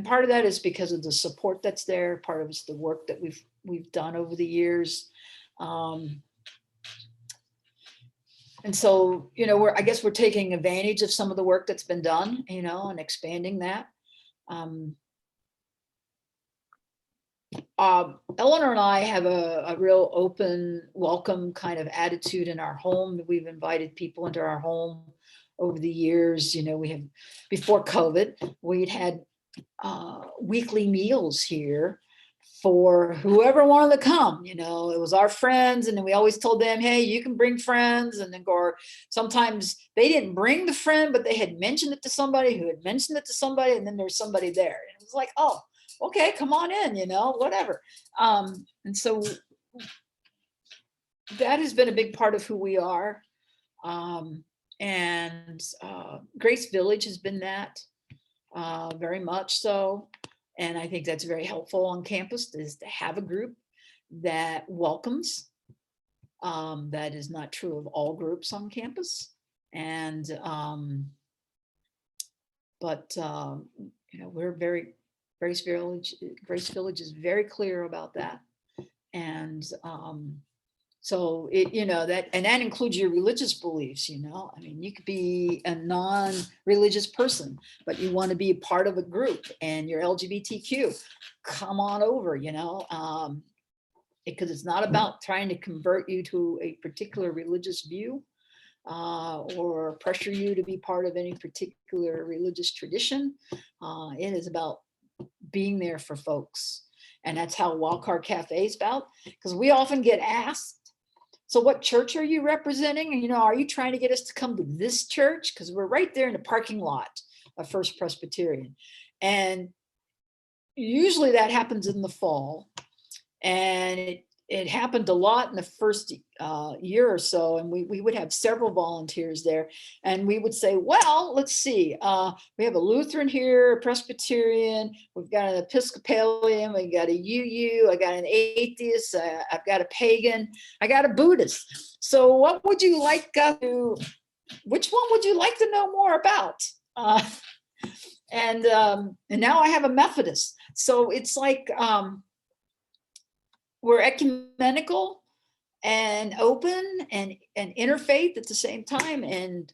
part of that is because of the support that's there. Part of it's the work that we've done over the years. And so, I guess we're taking advantage of some of the work that's been done, and expanding that. Eleanor and I have a real open, welcome kind of attitude in our home. We've invited people into our home over the years. We have, before COVID, we'd had weekly meals here for whoever wanted to come. It was our friends, and then we always told them, hey, you can bring friends. And then sometimes they didn't bring the friend, but they had mentioned it to somebody who had mentioned it to somebody, and then there's somebody there. And it was like, oh, okay, come on in, whatever. And so that has been a big part of who we are. And Grace Village has been that, very much so. And I think that's very helpful on campus, is to have a group that welcomes. That is not true of all groups on campus. And we're Grace Village is very clear about that. And so that includes your religious beliefs. You could be a non-religious person, but you want to be a part of a group, and you're LGBTQ, come on over, because it's not about trying to convert you to a particular religious view, or pressure you to be part of any particular religious tradition. It is about being there for folks. And that's how Wildcard Cafe is about, because we often get asked, so what church are you representing? And, are you trying to get us to come to this church? Because we're right there in the parking lot of First Presbyterian. And usually that happens in the fall. And it happened a lot in the first year or so. And we would have several volunteers there. And we would say, well, let's see. We have a Lutheran here, a Presbyterian. We've got an Episcopalian. We got a UU. I got an atheist. I've got a pagan. I got a Buddhist. So what would you like which one would you like to know more about? And now I have a Methodist. So it's like, we're ecumenical and open and interfaith at the same time. And,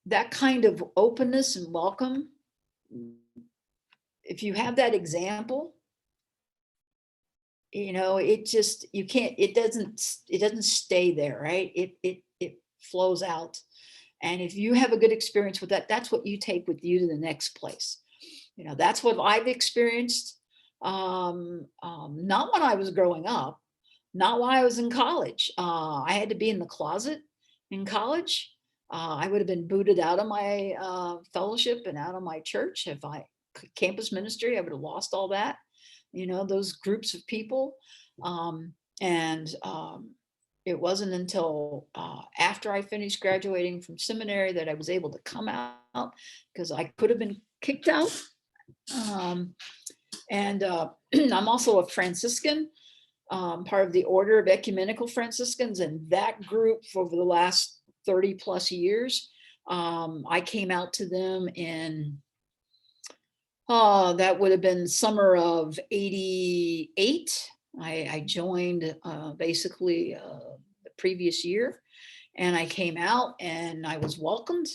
that kind of openness and welcome, if you have that example, it doesn't stay there, right? It flows out. And if you have a good experience with that, that's what you take with you to the next place. That's what I've experienced. Not when I was growing up, not when I was in college. I had to be in the closet in college. I would have been booted out of my fellowship and out of my church if campus ministry. I would have lost all that, those groups of people. And it wasn't until after I finished graduating from seminary that I was able to come out, because I could have been kicked out. And I'm also a Franciscan, part of the Order of Ecumenical Franciscans, and that group for over the last 30 plus years, I came out to them in, that would have been summer of '88. I joined basically the previous year, and I came out and I was welcomed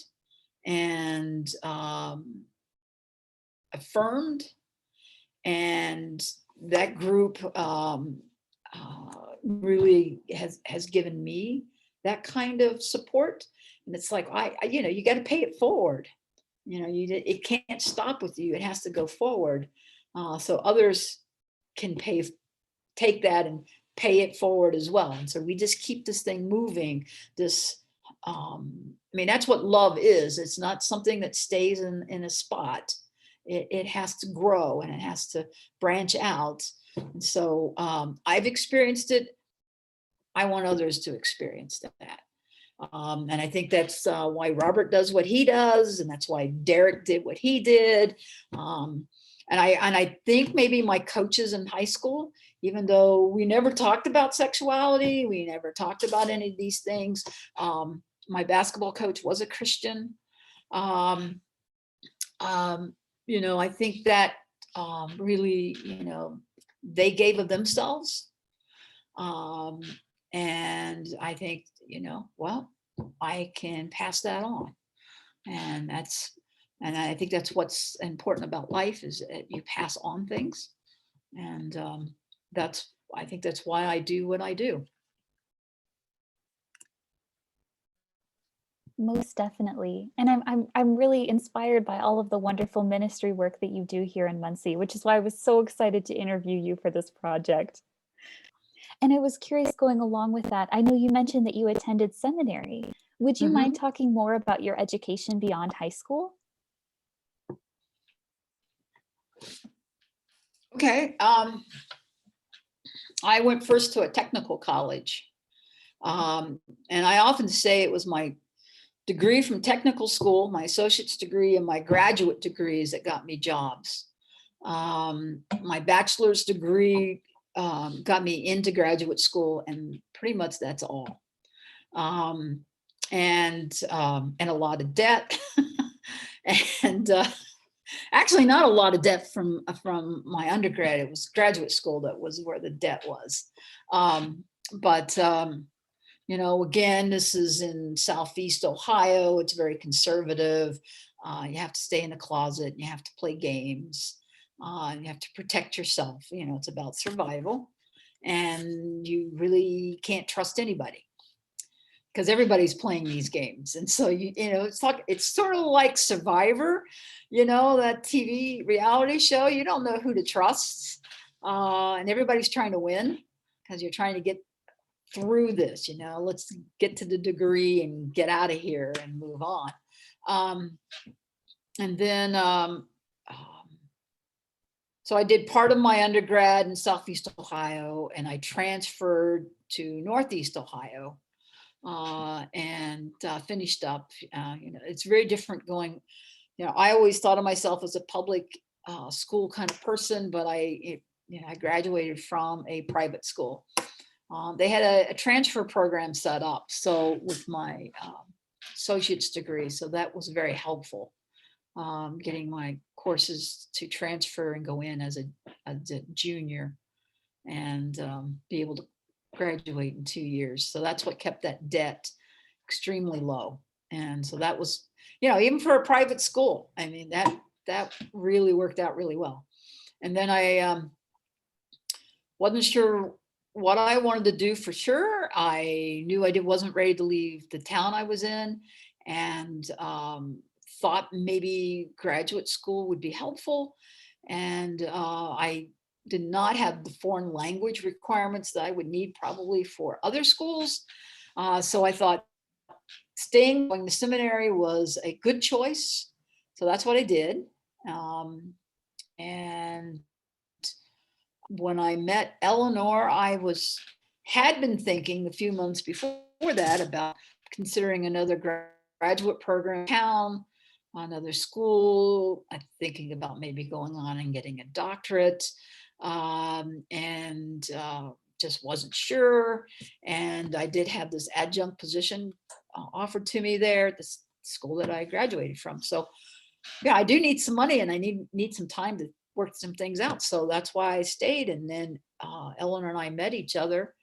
and affirmed, and that group really has given me that kind of support. And it's like, you got to pay it forward. It can't stop with you. It has to go forward. So others can take that and pay it forward as well. And so we just keep this thing moving. That's what love is. It's not something that stays in a spot. It has to grow and it has to branch out. And so I've experienced it. I want others to experience that. And I think that's why Robert does what he does, and that's why Derek did what he did. And I think maybe my coaches in high school, even though we never talked about sexuality, we never talked about any of these things. My basketball coach was a Christian. I think that really, they gave of themselves. And I think, well, I can pass that on. And I think that's what's important about life, is that you pass on things. And I think that's why I do what I do. Most definitely. And I'm really inspired by all of the wonderful ministry work that you do here in Muncie, which is why I was so excited to interview you for this project. And I was curious, going along with that, I know you mentioned that you attended seminary. Would you mind talking more about your education beyond high school? Okay. I went first to a technical college. And I often say it was my degree from technical school, my associate's degree, and my graduate degrees that got me jobs. My bachelor's degree got me into graduate school, and pretty much that's all. And a lot of debt, and actually not a lot of debt from my undergrad. It was graduate school that was where the debt was. Again, this is in Southeast Ohio. It's very conservative. You have to stay in the closet. You have to play games. You have to protect yourself. It's about survival, and you really can't trust anybody because everybody's playing these games. And so it's sort of like Survivor, that TV reality show. You don't know who to trust, and everybody's trying to win because you're trying to get through this. Let's get to the degree and get out of here and move on. And then so I did part of my undergrad in Southeast Ohio, and I transferred to Northeast Ohio and finished up. It's very different going. I always thought of myself as a public school kind of person, but I graduated from a private school. They had a transfer program set up, so with my associate's degree, so that was very helpful. Getting my courses to transfer and go in as a junior and be able to graduate in 2 years. So that's what kept that debt extremely low. And so that was, even for a private school, that really worked out really well. And then I wasn't sure what I wanted to do for sure. I knew I wasn't ready to leave the town I was in, and thought maybe graduate school would be helpful. And I did not have the foreign language requirements that I would need probably for other schools. So I thought going to seminary was a good choice. So that's what I did. And when I met Eleanor, had been thinking a few months before that about considering another graduate program in town, another school. I'm thinking about maybe going on and getting a doctorate, and just wasn't sure. And I did have this adjunct position offered to me there at the school that I graduated from. So yeah, I do need some money, and I need some time to work some things out. So that's why I stayed. And then Eleanor and I met each other.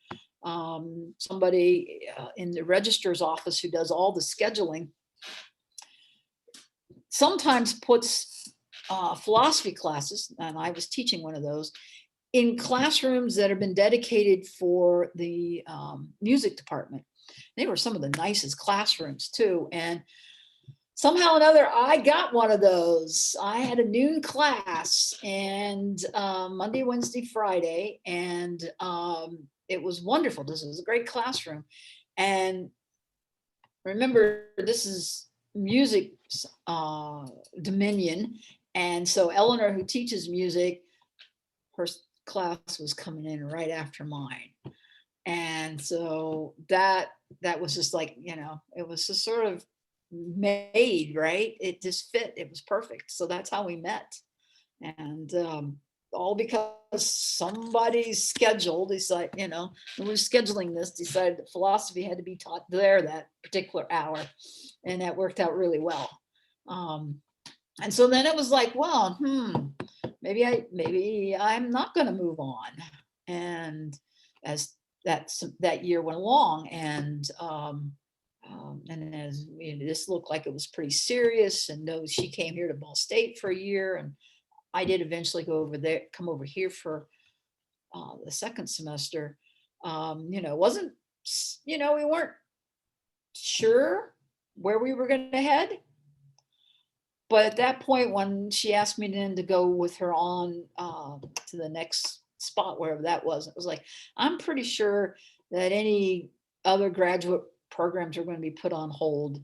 Somebody in the registrar's office who does all the scheduling sometimes puts philosophy classes, and I was teaching one of those, in classrooms that have been dedicated for the music department. They were some of the nicest classrooms too. And somehow or another, I got one of those. I had a noon class, and Monday, Wednesday, Friday, and it was wonderful. This was a great classroom. And remember, this is music dominion. And so Eleanor, who teaches music, her class was coming in right after mine. And so that was just like, it was just sort of made, right? It just fit. It was perfect. So that's how we met. And all because somebody scheduled, decided, we were scheduling this, decided that philosophy had to be taught there that particular hour. And that worked out really well. And so then it was like, well, maybe I'm not going to move on. And as that year went along, and as this looked like it was pretty serious, and she came here to Ball State for a year, and I did eventually come over here for the second semester. Wasn't, we weren't sure where we were going to head. But at that point, when she asked me then to go with her on to the next spot, wherever that was, it was like, I'm pretty sure that any other graduate programs are going to be put on hold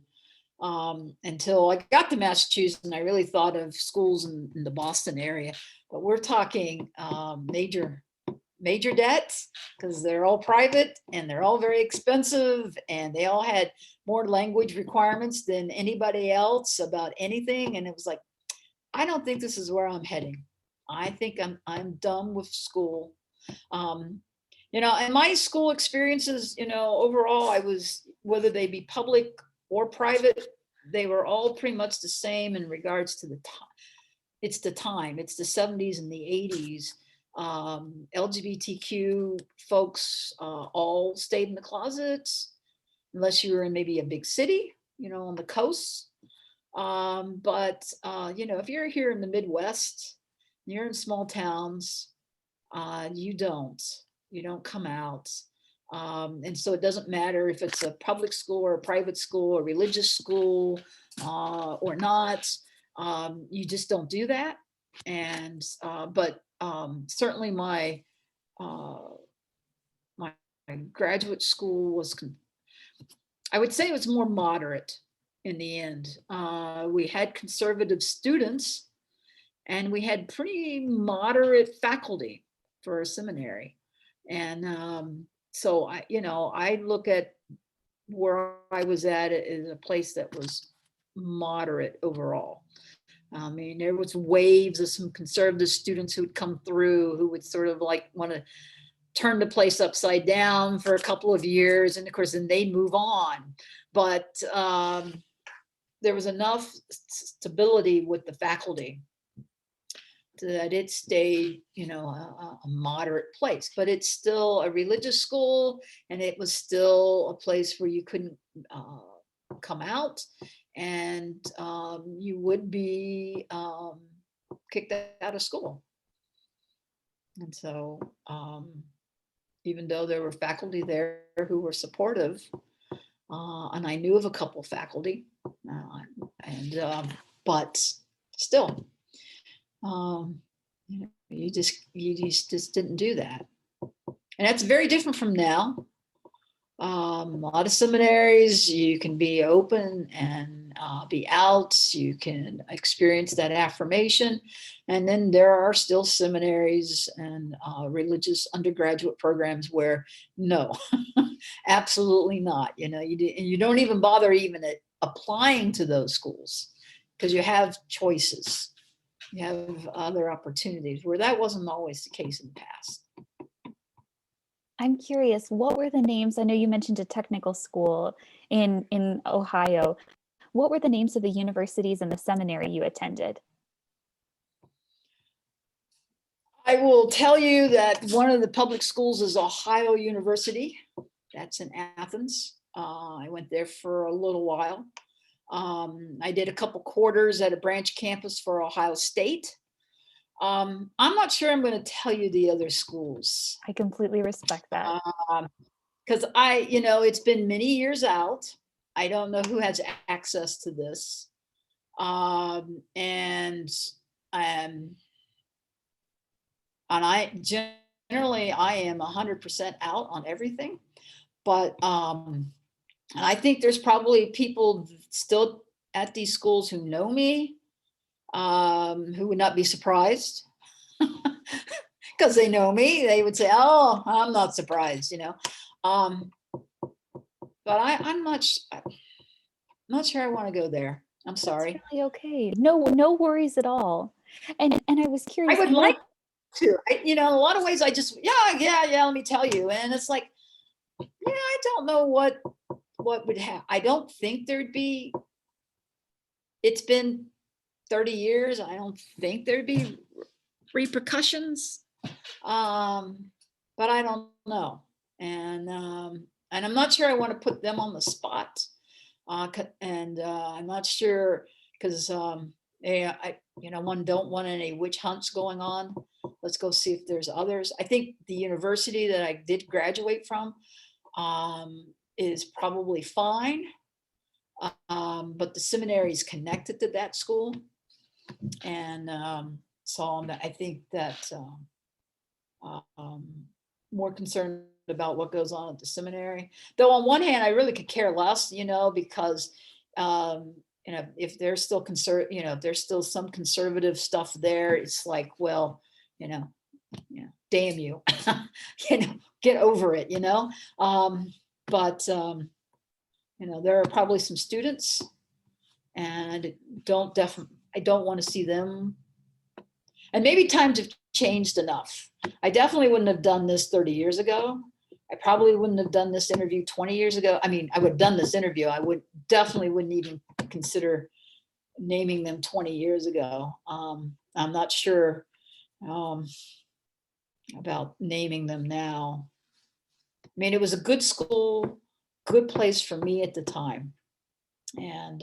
until I got to Massachusetts, and I really thought of schools in the Boston area. But we're talking major debts, because they're all private and they're all very expensive, and they all had more language requirements than anybody else about anything. And it was like, I don't think this is where I'm heading. I think I'm done with school. And my school experiences, overall, whether they be public or private, they were all pretty much the same in regards to the time. It's the 70s and the 80s. LGBTQ folks all stayed in the closets, unless you were in maybe a big city, on the coast. But if you're here in the Midwest, you're in small towns, you don't come out. And so it doesn't matter if it's a public school or a private school or religious school or not. You just don't do that. And but certainly my graduate school was, I would say it was more moderate in the end. We had conservative students, and we had pretty moderate faculty for a seminary. And so I look at where I was at as a place that was moderate overall. I mean, there was waves of some conservative students who would come through, who would sort of like want to turn the place upside down for a couple of years. And of course, then they move on. But there was enough stability with the faculty that it stayed, a moderate place. But it's still a religious school, and it was still a place where you couldn't come out, and you would be kicked out of school. And so even though there were faculty there who were supportive, and I knew of a couple of faculty, but still, you just didn't do that. And that's very different from now. A lot of seminaries, you can be open and be out, you can experience that affirmation. And then there are still seminaries and religious undergraduate programs where no, absolutely not. You don't even bother even applying to those schools because you have choices. You have other opportunities where that wasn't always the case in the past. I'm curious, what were the names? I know you mentioned a technical school in Ohio. What were the names of the universities and the seminary you attended? I will tell you that one of the public schools is Ohio University. That's in Athens. I went there for a little while. I did a couple quarters at a branch campus for Ohio State. I'm not sure I'm going to tell you the other schools I completely respect that. because it's been many years out. I don't know who has access to this. And I generally I am 100% out on everything, but and I think there's probably people still at these schools who know me, who would not be surprised because they know me. They would say, "Oh, I'm not surprised," Um, but I'm not sure I want to go there. I'm That's sorry. really okay. No worries at all. And I was I curious, would I know like to. In a lot of ways, I just yeah. Let me tell you, and it's like I don't know what would happen. I don't think there'd be. It's been 30 years. I don't think there'd be repercussions. But I don't know. And I'm not sure I want to put them on the spot. And I'm not sure because one don't want any witch hunts going on. Let's go see if there's others. I think the university that I did graduate from is probably fine. But the seminary is connected to that school. And so I think that more concerned about what goes on at the seminary. Though on one hand, I really could care less, because if there's still if there's still some conservative stuff there, it's like, well, damn you, get over it, But there are probably some students, and I don't want to see them. And maybe times have changed enough. I definitely wouldn't have done this 30 years ago. I probably wouldn't have done this interview 20 years ago. I mean, I would have done this interview. I definitely wouldn't even consider naming them 20 years ago. I'm not sure about naming them now. I mean, it was a good school, good place for me at the time, and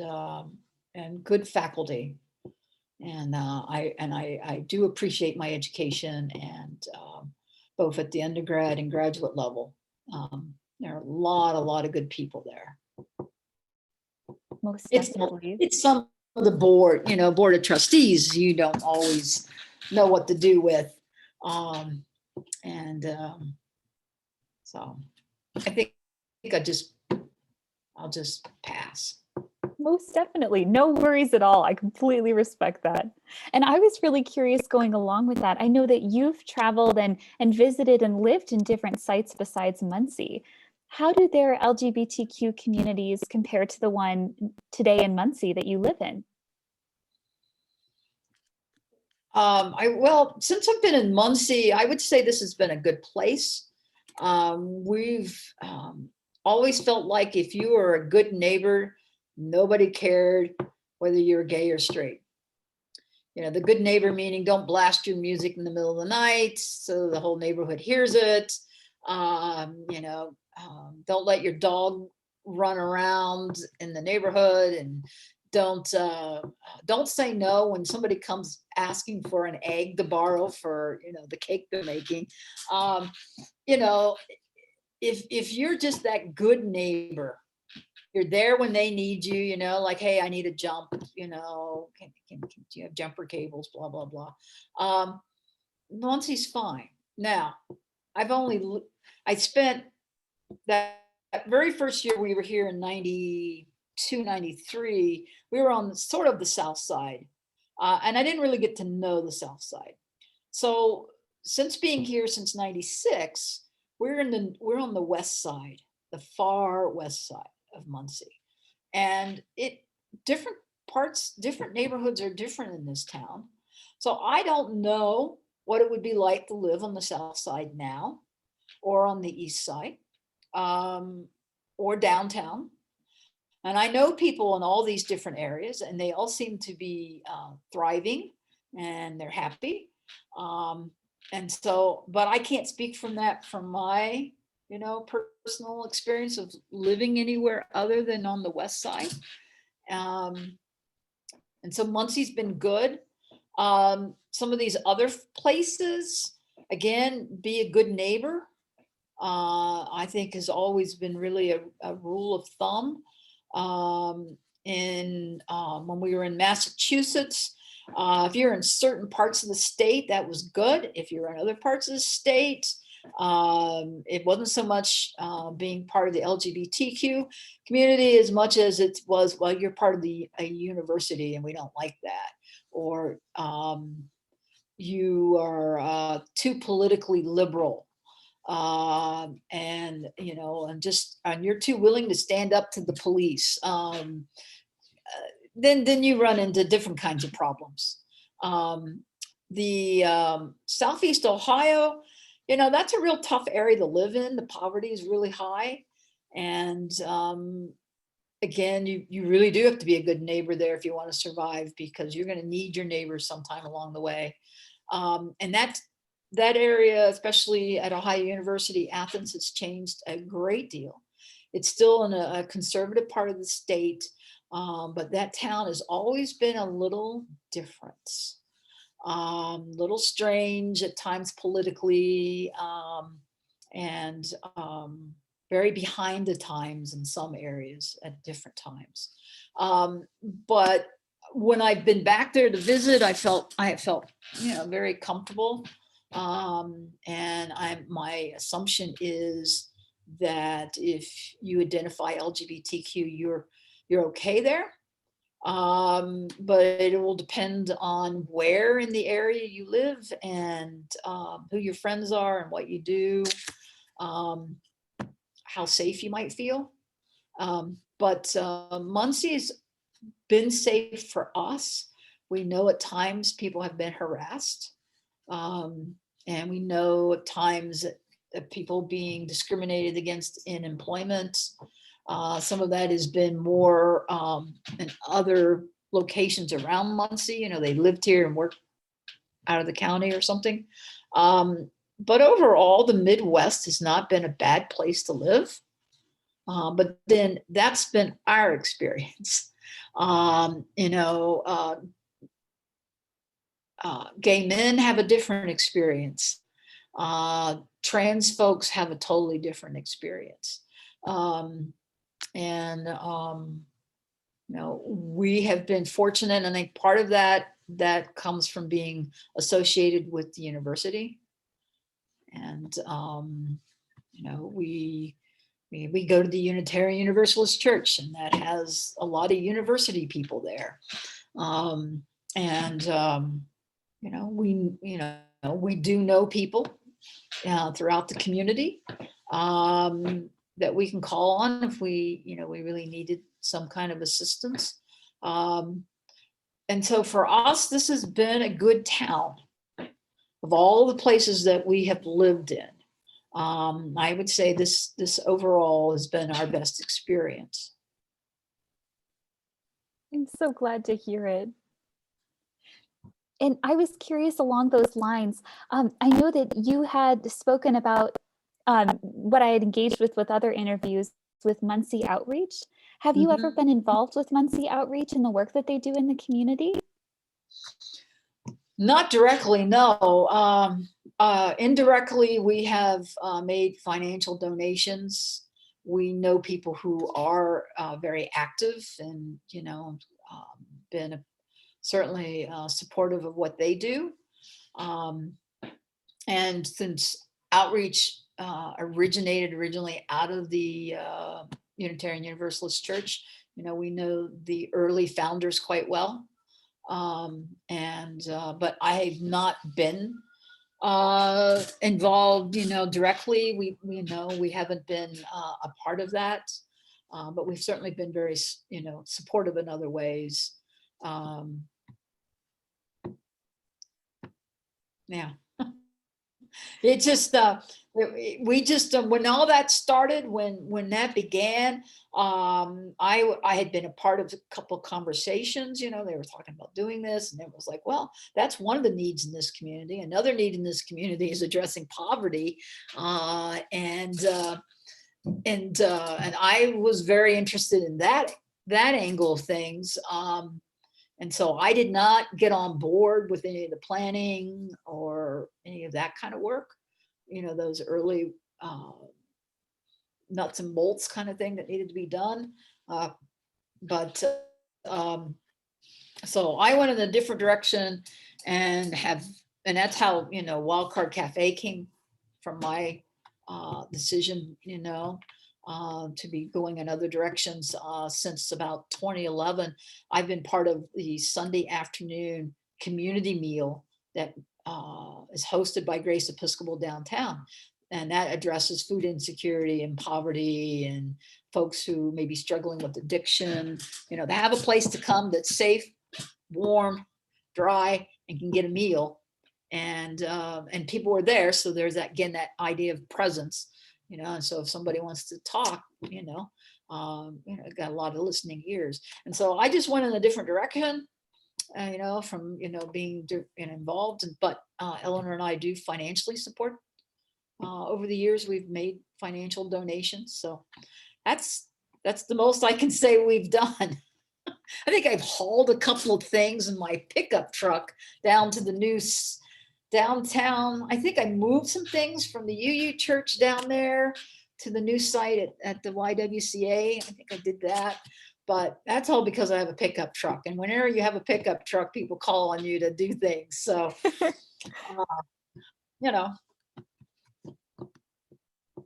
good faculty. And I do appreciate my education, and both at the undergrad and graduate level. There are a lot of good people there. most It's definitely. it's some of the board of trustees you don't always know what to do with, and so I think I'll just pass. Most definitely. No worries at all. I completely respect that. And I was really curious going along with that. I know that you've traveled and visited and lived in different sites besides Muncie. How do their LGBTQ communities compare to the one today in Muncie that you live in? Since I've been in Muncie, I would say this has been a good place. We've always felt like if you were a good neighbor, nobody cared whether you're gay or straight. The good neighbor meaning don't blast your music in the middle of the night so the whole neighborhood hears it. Don't let your dog run around in the neighborhood, and don't say no when somebody comes asking for an egg to borrow for the cake they're making. You know, if you're just that good neighbor, you're there when they need you, like, hey, I need a jump, do you have jumper cables, blah, blah, blah. Muncie's fine. Now, I spent that that very first year we were here in 92, 93, we were on sort of the south side. And I didn't really get to know the south side. So since being here since 96, we're on the west side, the far west side of Muncie. And different different neighborhoods are different in this town. So I don't know what it would be like to live on the south side now, or on the east side, or downtown. And I know people in all these different areas, and they all seem to be thriving, and they're happy. Um, and so, but I can't speak from that from my, personal experience of living anywhere other than on the west side. Um, and so Muncie's been good. Some of these other places, again, be a good neighbor. I think has always been really a rule of thumb. When we were in Massachusetts, if you're in certain parts of the state, that was good. If you're in other parts of the state, it wasn't so much being part of the LGBTQ community as much as it was, well, you're part of a university and we don't like that. Or you are too politically liberal. And you're too willing to stand up to the police. Then you run into different kinds of problems. The Southeast Ohio, that's a real tough area to live in. The poverty is really high. And again, you really do have to be a good neighbor there if you want to survive, because you're going to need your neighbors sometime along the way. And that area, especially at Ohio University, Athens, has changed a great deal. It's still in a conservative part of the state, but that town has always been a little different, little strange at times politically, and very behind the times in some areas at different times. But when I've been back there to visit, I have felt very comfortable. And my assumption is that if you identify LGBTQ, you're okay there. But it will depend on where in the area you live, and who your friends are and what you do, how safe you might feel. But Muncie's been safe for us. We know at times people have been harassed. And we know at times that people being discriminated against in employment. Some of that has been more in other locations around Muncie. They lived here and worked out of the county or something. But overall, the Midwest has not been a bad place to live. But then that's been our experience. Gay men have a different experience. Trans folks have a totally different experience. We have been fortunate, and I think part of that comes from being associated with the university. And we go to the Unitarian Universalist Church, and that has a lot of university people there. We do know people throughout the community that we can call on if we really needed some kind of assistance. And so for us, this has been a good town of all the places that we have lived in. I would say this overall has been our best experience. I'm so glad to hear it. And I was curious along those lines. I know that you had spoken about what I had engaged with other interviews with Muncie Outreach. Have you ever been involved with Muncie Outreach and the work that they do in the community? Not directly, no. Indirectly, we have made financial donations. We know people who are very active and, been certainly supportive of what they do. And since outreach originated originally out of the Unitarian Universalist Church. We know the early founders quite well. But I have not been involved, directly. We haven't been a part of that, but we've certainly been very, supportive in other ways. Yeah. It just we just when all that started, when that began, I had been a part of a couple of conversations. They were talking about doing this, and it was like, well, that's one of the needs in this community. Another need in this community is addressing poverty, and I was very interested in that angle of things. And so I did not get on board with any of the planning or any of that kind of work, those early nuts and bolts kind of thing that needed to be done. But so I went in a different direction, and that's how, Wildcard Cafe came from my decision, to be going in other directions. Since about 2011, I've been part of the Sunday afternoon community meal that is hosted by Grace Episcopal downtown. And that addresses food insecurity and poverty and folks who may be struggling with addiction. They have a place to come that's safe, warm, dry, and can get a meal. And people were there. So there's that idea of presence. And so if somebody wants to talk, got a lot of listening ears. And so I just went in a different direction, from, being involved. But Eleanor and I do financially support. Over the years, we've made financial donations. So that's the most I can say we've done. I think I've hauled a couple of things in my pickup truck down to the new downtown. I think I moved some things from the UU church down there to the new site at the YWCA. I think I did that, but that's all because I have a pickup truck. And whenever you have a pickup truck, people call on you to do things. So,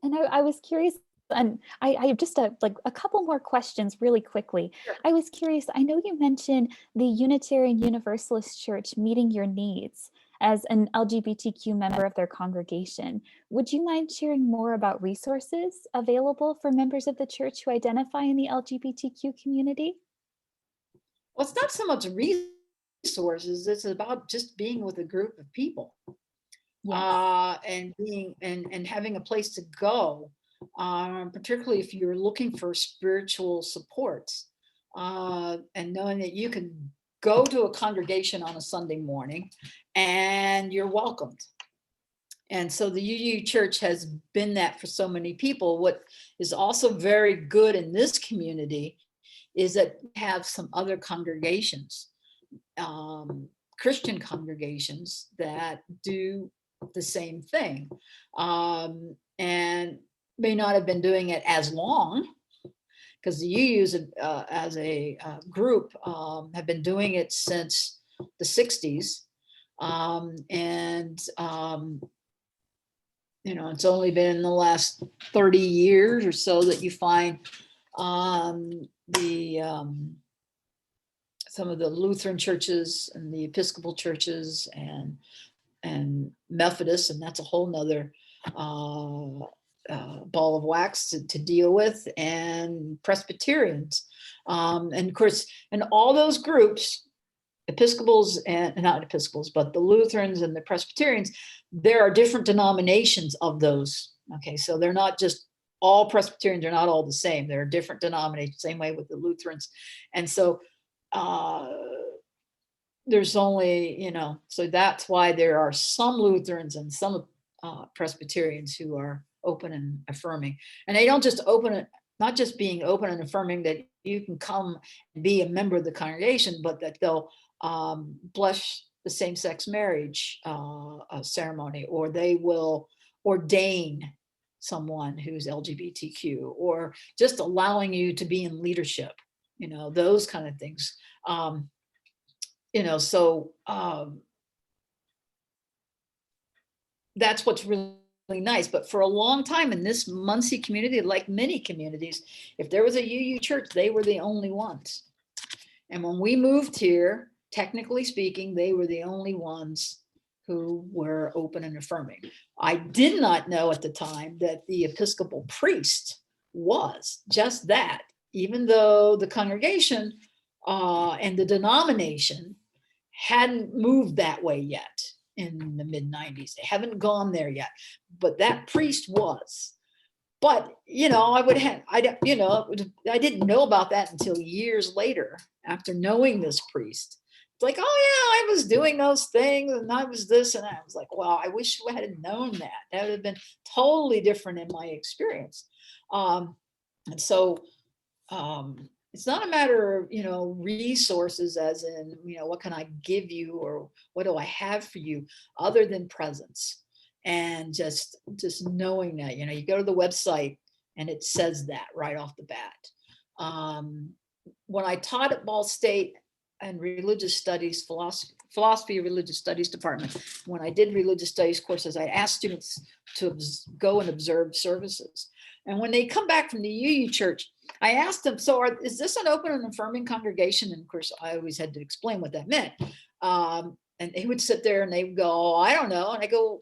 And I was curious, and I have just a couple more questions really quickly. Sure. I was curious, I know you mentioned the Unitarian Universalist Church meeting your needs as an LGBTQ member of their congregation. Would you mind sharing more about resources available for members of the church who identify in the LGBTQ community? Well, it's not so much resources, it's about just being with a group of people. Yes. And being and having a place to go, particularly if you're looking for spiritual support, and knowing that you can go to a congregation on a Sunday morning and you're welcomed. And so the UU Church has been that for so many people. What is also very good in this community is that we have some other congregations, Christian congregations that do the same thing, and may not have been doing it as long, because the UUs as a group have been doing it since the 60s. It's only been in the last 30 years or so that you find some of the Lutheran churches and the Episcopal churches and Methodists, and that's a whole nother ball of wax to deal with, and Presbyterians. And of course, and all those groups, Episcopals and not Episcopals, but the Lutherans and the Presbyterians, there are different denominations of those. Okay, so they're not just all Presbyterians are not all the same. There are different denominations, same way with the Lutherans. And so there's only, so that's why there are some Lutherans and some Presbyterians who are open and affirming. And they don't just open it, not just being open and affirming that you can come and be a member of the congregation, but that they'll bless the same-sex marriage ceremony, or they will ordain someone who's LGBTQ, or just allowing you to be in leadership, those kind of things. So that's what's really nice. But for a long time in this Muncie community, like many communities, if there was a UU church, they were the only ones. And when we moved here, technically speaking, they were the only ones who were open and affirming. I did not know at the time that the Episcopal priest was just that, even though the congregation and the denomination hadn't moved that way yet in the mid 90s. They haven't gone there yet, but that priest was. But, I didn't know about that until years later, after knowing this priest. It's like, oh yeah, I was doing those things and I was this, and I was like, wow, I wish I had known that. That would have been totally different in my experience. And so it's not a matter of, resources as in, what can I give you or what do I have for you other than presence. And just knowing that, you go to the website and it says that right off the bat. When I taught at Ball State and religious studies, philosophy religious studies department, when I did religious studies courses, I asked students to go and observe services. And when they come back from the UU church, I asked them, so is this an open and affirming congregation? And of course, I always had to explain what that meant. And they would sit there and they would go, oh, I don't know. And I go,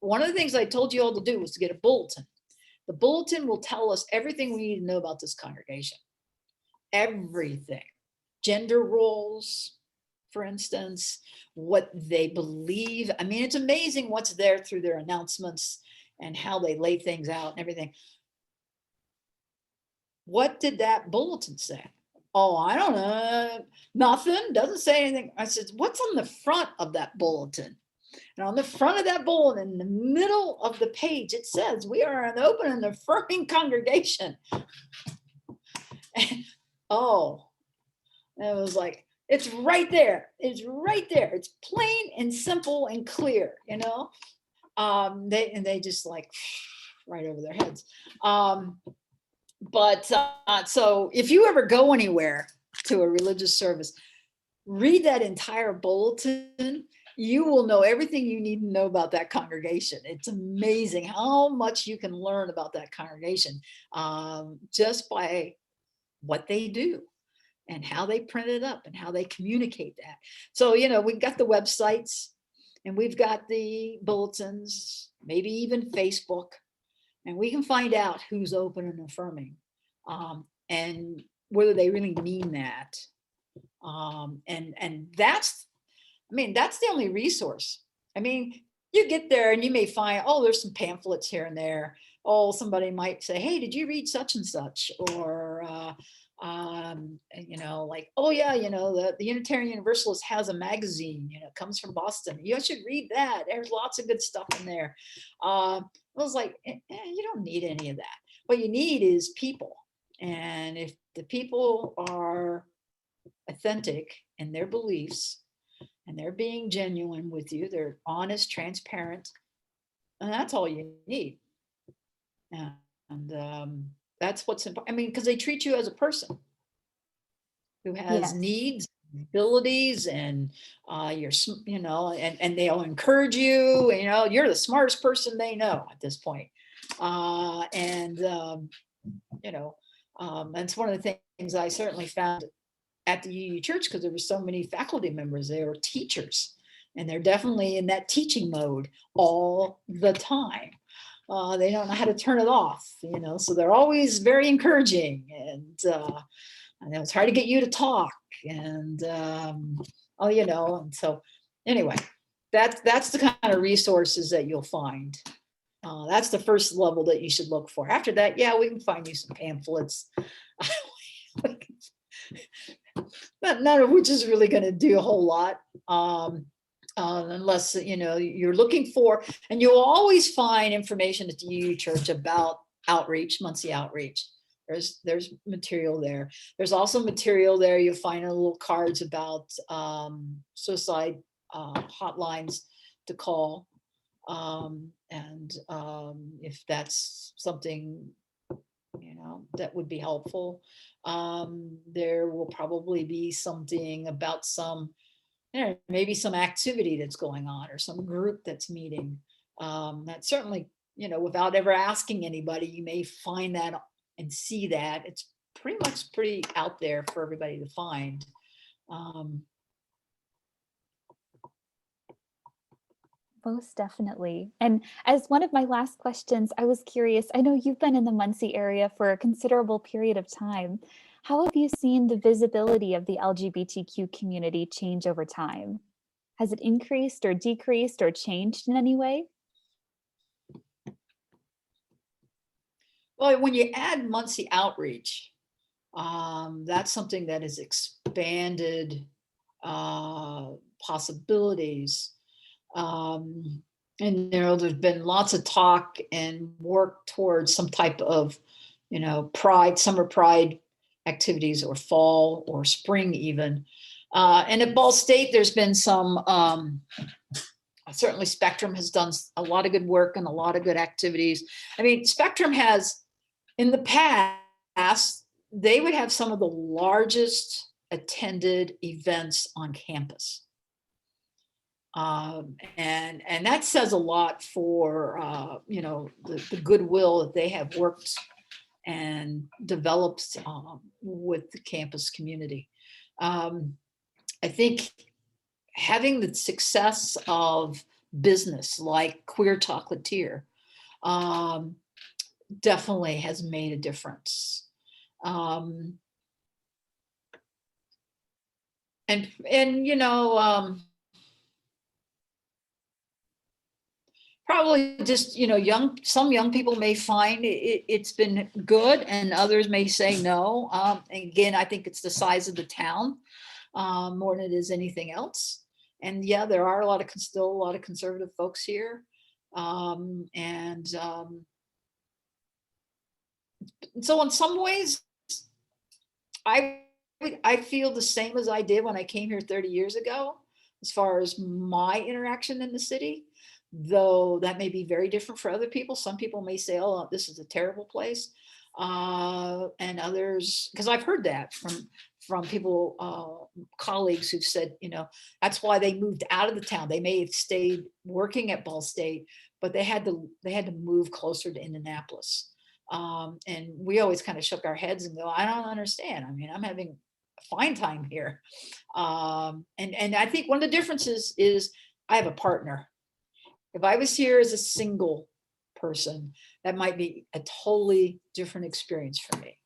one of the things I told you all to do was to get a bulletin. The bulletin will tell us everything we need to know about this congregation. Everything. Gender roles, for instance, what they believe. I mean, it's amazing what's there through their announcements and how they lay things out and everything. What did that bulletin say? Oh, I don't know. Nothing. Doesn't say anything. I said, what's on the front of that bulletin? And on the front of that bulletin, in the middle of the page, it says, we are an open and affirming congregation. And, oh, and it was like, it's right there. It's right there. It's plain and simple and clear, They just like right over their heads. So if you ever go anywhere to a religious service, read that entire bulletin. You will know everything you need to know about that congregation. It's amazing how much you can learn about that congregation just by what they do and how they print it up and how they communicate that. So, we've got the websites and we've got the bulletins, maybe even Facebook, and we can find out who's open and affirming and whether they really mean that. And that's the only resource. You get there and you may find, oh, there's some pamphlets here and there. Oh, somebody might say, hey, did you read such and such? Or, like, oh yeah, the Unitarian Universalist has a magazine, it comes from Boston. You should read that. There's lots of good stuff in there. I was like, you don't need any of that. What you need is people. And if the people are authentic in their beliefs and they're being genuine with you, they're honest, transparent, and that's all you need. And that's what's important. Because they treat you as a person who has needs, abilities, and and they'll encourage you. You're the smartest person they know at this point. That's one of the things I certainly found at the UU Church, because there were so many faculty members. They were teachers, and they're definitely in that teaching mode all the time. They don't know how to turn it off, so they're always very encouraging, and it's hard to get you to talk, and and so anyway, that's the kind of resources that you'll find. That's the first level that you should look for. After that, yeah, we can find you some pamphlets, none of which is really going to do a whole lot. Unless you're looking for, and you'll always find information at the UU Church about outreach, Muncie outreach. There's material there. There's also material there. You'll find little cards about suicide hotlines to call, and if that's something that would be helpful. There will probably be something about maybe some activity that's going on or some group that's meeting. That certainly without ever asking anybody, you may find that and see that. It's pretty out there for everybody to find. Most definitely. And as one of my last questions, I was curious, I know you've been in the Muncie area for a considerable period of time. How have you seen the visibility of the LGBTQ community change over time? Has it increased or decreased or changed in any way? Well, when you add Muncie outreach, that's something that has expanded possibilities. And there's been lots of talk and work towards some type of, summer pride activities, or fall or spring even. And at Ball State, there's been some, certainly Spectrum has done a lot of good work and a lot of good activities. I mean, Spectrum has, in the past, they would have some of the largest attended events on campus. And that says a lot for, the goodwill that they have worked and developed with the campus community. I think having the success of business like Queer Chocolatier definitely has made a difference. Probably just, some young people may find it's been good, and others may say no. Again, I think it's the size of the town more than it is anything else. And yeah, there are still a lot of conservative folks here. So in some ways, I feel the same as I did when I came here 30 years ago, as far as my interaction in the city, though that may be very different for other people. Some people may say, oh, this is a terrible place. And others, because I've heard that from people, colleagues who've said, that's why they moved out of the town. They may have stayed working at Ball State, but they had to move closer to Indianapolis. And we always kind of shook our heads and go, I don't understand. I mean, I'm having a fine time here. And I think one of the differences is I have a partner. If I was here as a single person, that might be a totally different experience for me.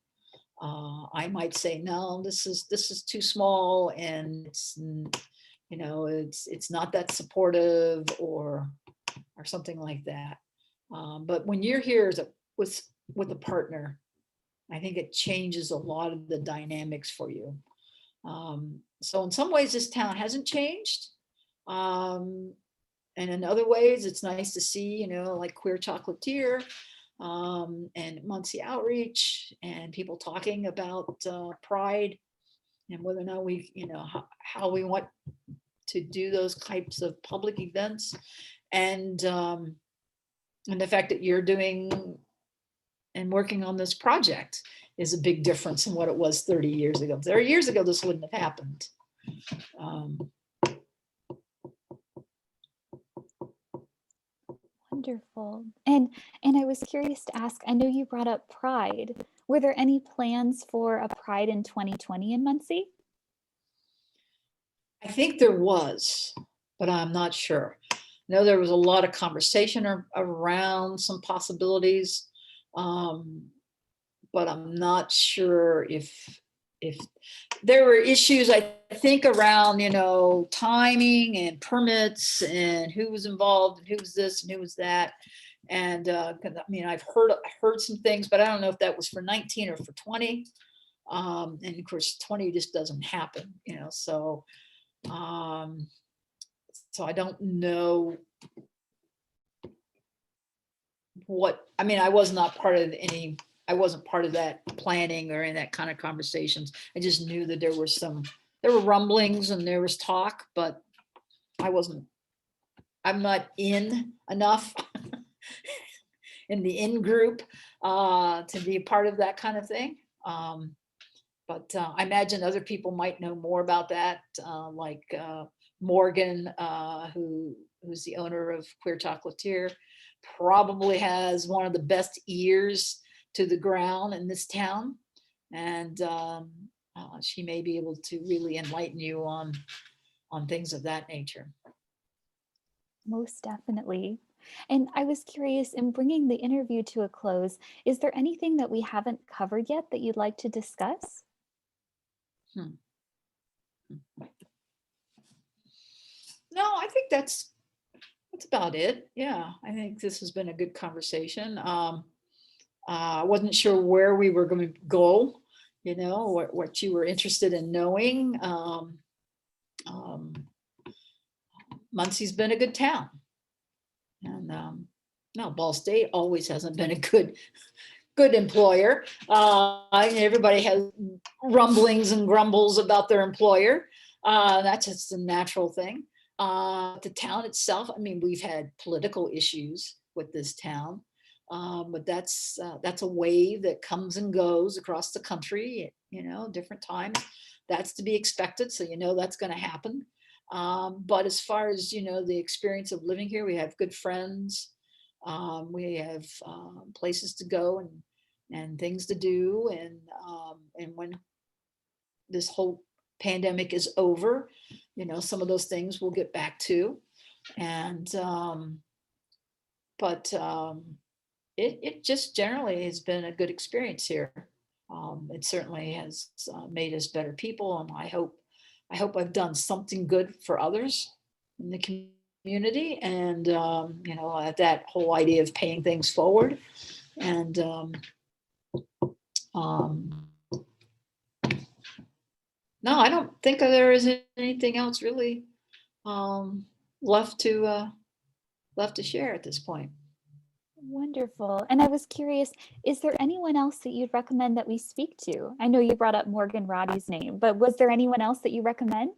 I might say, no, this is too small, and it's not that supportive, or something like that. But when you're here with a partner, I think it changes a lot of the dynamics for you. So in some ways, this town hasn't changed. And in other ways, it's nice to see, like Queer Chocolatier, and Muncie Outreach, and people talking about pride, and whether or not we, how we want to do those types of public events, and the fact that you're doing and working on this project is a big difference in what it was 30 years ago. 30 years ago, this wouldn't have happened. Wonderful. And I was curious to ask, I know you brought up Pride. Were there any plans for a Pride in 2020 in Muncie? I think there was, but I'm not sure. I know there was a lot of conversation around some possibilities, but I'm not sure if there were issues, I think, around, timing and permits and who was involved and who was this and who was that. And I mean, I've heard some things, but I don't know if that was for 19 or for 20. And of course, 20 just doesn't happen, so I don't know I was not part of I wasn't part of that planning or in that kind of conversations. I just knew that there were rumblings and there was talk, but I'm not in enough in the in group to be a part of that kind of thing. But I imagine other people might know more about that, like Morgan, who's the owner of Queer Chocolatier. probably has one of the best ears to the ground in this town. And she may be able to really enlighten you on things of that nature. Most definitely. And I was curious, in bringing the interview to a close, is there anything that we haven't covered yet that you'd like to discuss? Hmm. No, I think that's about it. Yeah, I think this has been a good conversation. I wasn't sure where we were going to go, what you were interested in knowing. Muncie's been a good town. And no, Ball State always hasn't been a good employer. Everybody has rumblings and grumbles about their employer. That's just a natural thing. The town itself, I mean, we've had political issues with this town, but that's a wave that comes and goes across the country, different times. That's to be expected, so that's going to happen. But as far as the experience of living here, we have good friends. We have places to go and things to do, and when this whole pandemic is over, some of those things we'll get back to. And but it just generally has been a good experience here. It certainly has made us better people, and I hope I've done something good for others in the community. And that whole idea of paying things forward. And no, I don't think there is anything else really left to share at this point. Wonderful. And I was curious, is there anyone else that you'd recommend that we speak to? I know you brought up Morgan Roddy's name, but was there anyone else that you recommend?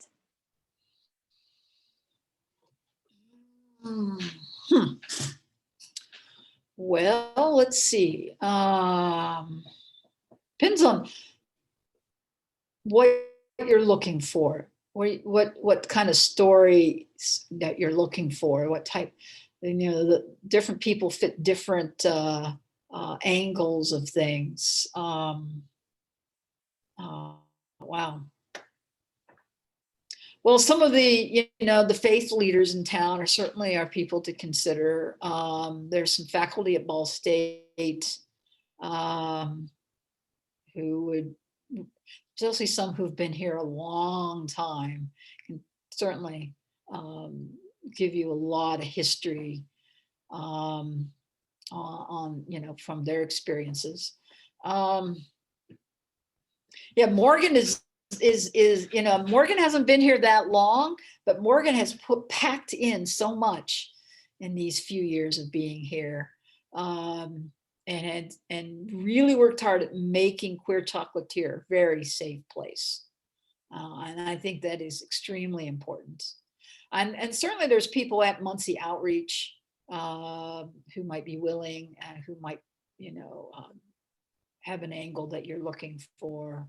Well, let's see. Depends on what you're looking for. What kind of stories that you're looking for? What type? The different people fit different angles of things. Wow. Well, some of the the faith leaders in town are certainly people to consider. There's some faculty at Ball State who would, especially some who've been here a long time, can certainly give you a lot of history on from their experiences. Yeah, Morgan is Morgan hasn't been here that long, but Morgan has packed in so much in these few years of being here, and really worked hard at making Queer Chocolatier a very safe place. And I think that is extremely important. And certainly there's people at Muncie Outreach who might be willing, who might have an angle that you're looking for.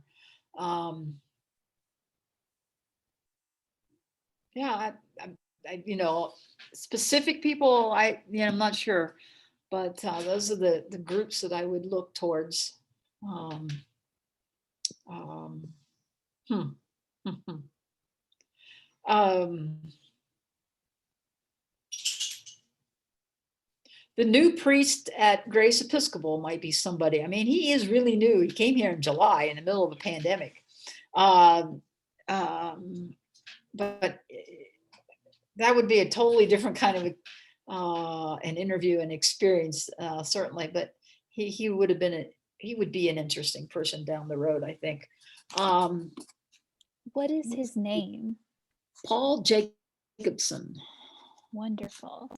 Yeah, specific people, I'm not sure, but those are the groups that I would look towards. The new priest at Grace Episcopal might be somebody. I mean, he is really new. He came here in July in the middle of a pandemic. But that would be a totally different kind of an interview and experience, certainly. But he would be an interesting person down the road, I think. What is his name? Paul Jacobson. Wonderful.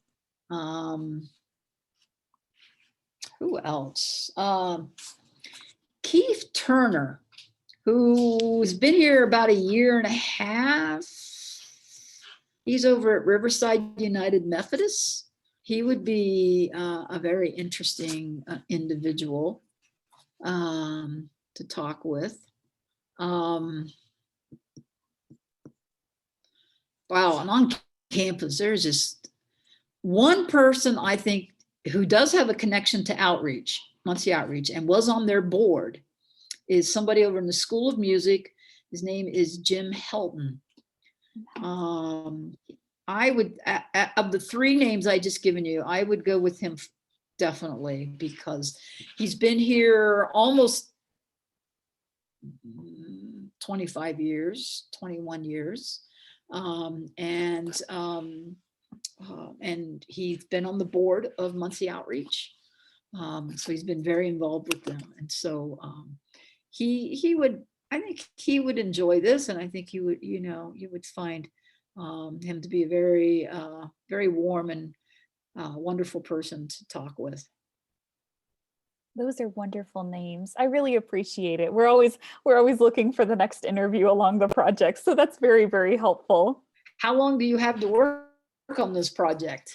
Who else? Keith Turner, who's been here about a year and a half. He's over at Riverside United Methodist. He would be a very interesting individual to talk with. Wow, and on campus, there's just one person I think who does have a connection to outreach, Muncie Outreach, and was on their board, is somebody over in the School of Music. His name is Jim Helton. I would, of the three names I just given you, I would go with him definitely, because he's been here almost 25 years, 21 years. And he's been on the board of Muncie Outreach. So he's been very involved with them. And so he would, I think he would enjoy this. And I think you would, you would find him to be a very, very warm and wonderful person to talk with. Those are wonderful names. I really appreciate it. We're always looking for the next interview along the project. So that's very, very helpful. How long do you have to work on this project?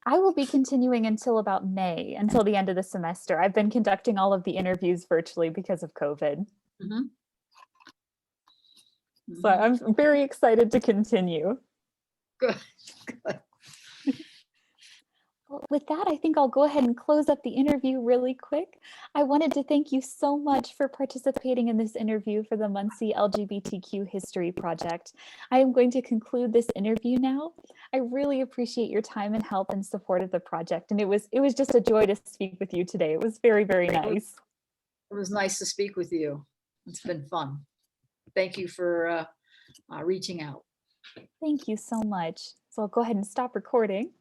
I will be continuing until about May, until the end of the semester. I've been conducting all of the interviews virtually because of COVID. Mm-hmm. So I'm very excited to continue. Good. Good. Well, with that, I think I'll go ahead and close up the interview really quick. I wanted to thank you so much for participating in this interview for the Muncie LGBTQ History Project. I am going to conclude this interview now. I really appreciate your time and help and support of the project. And it was just a joy to speak with you today. It was very, very nice. It was nice to speak with you. It's been fun. Thank you for reaching out. Thank you so much. So I'll go ahead and stop recording.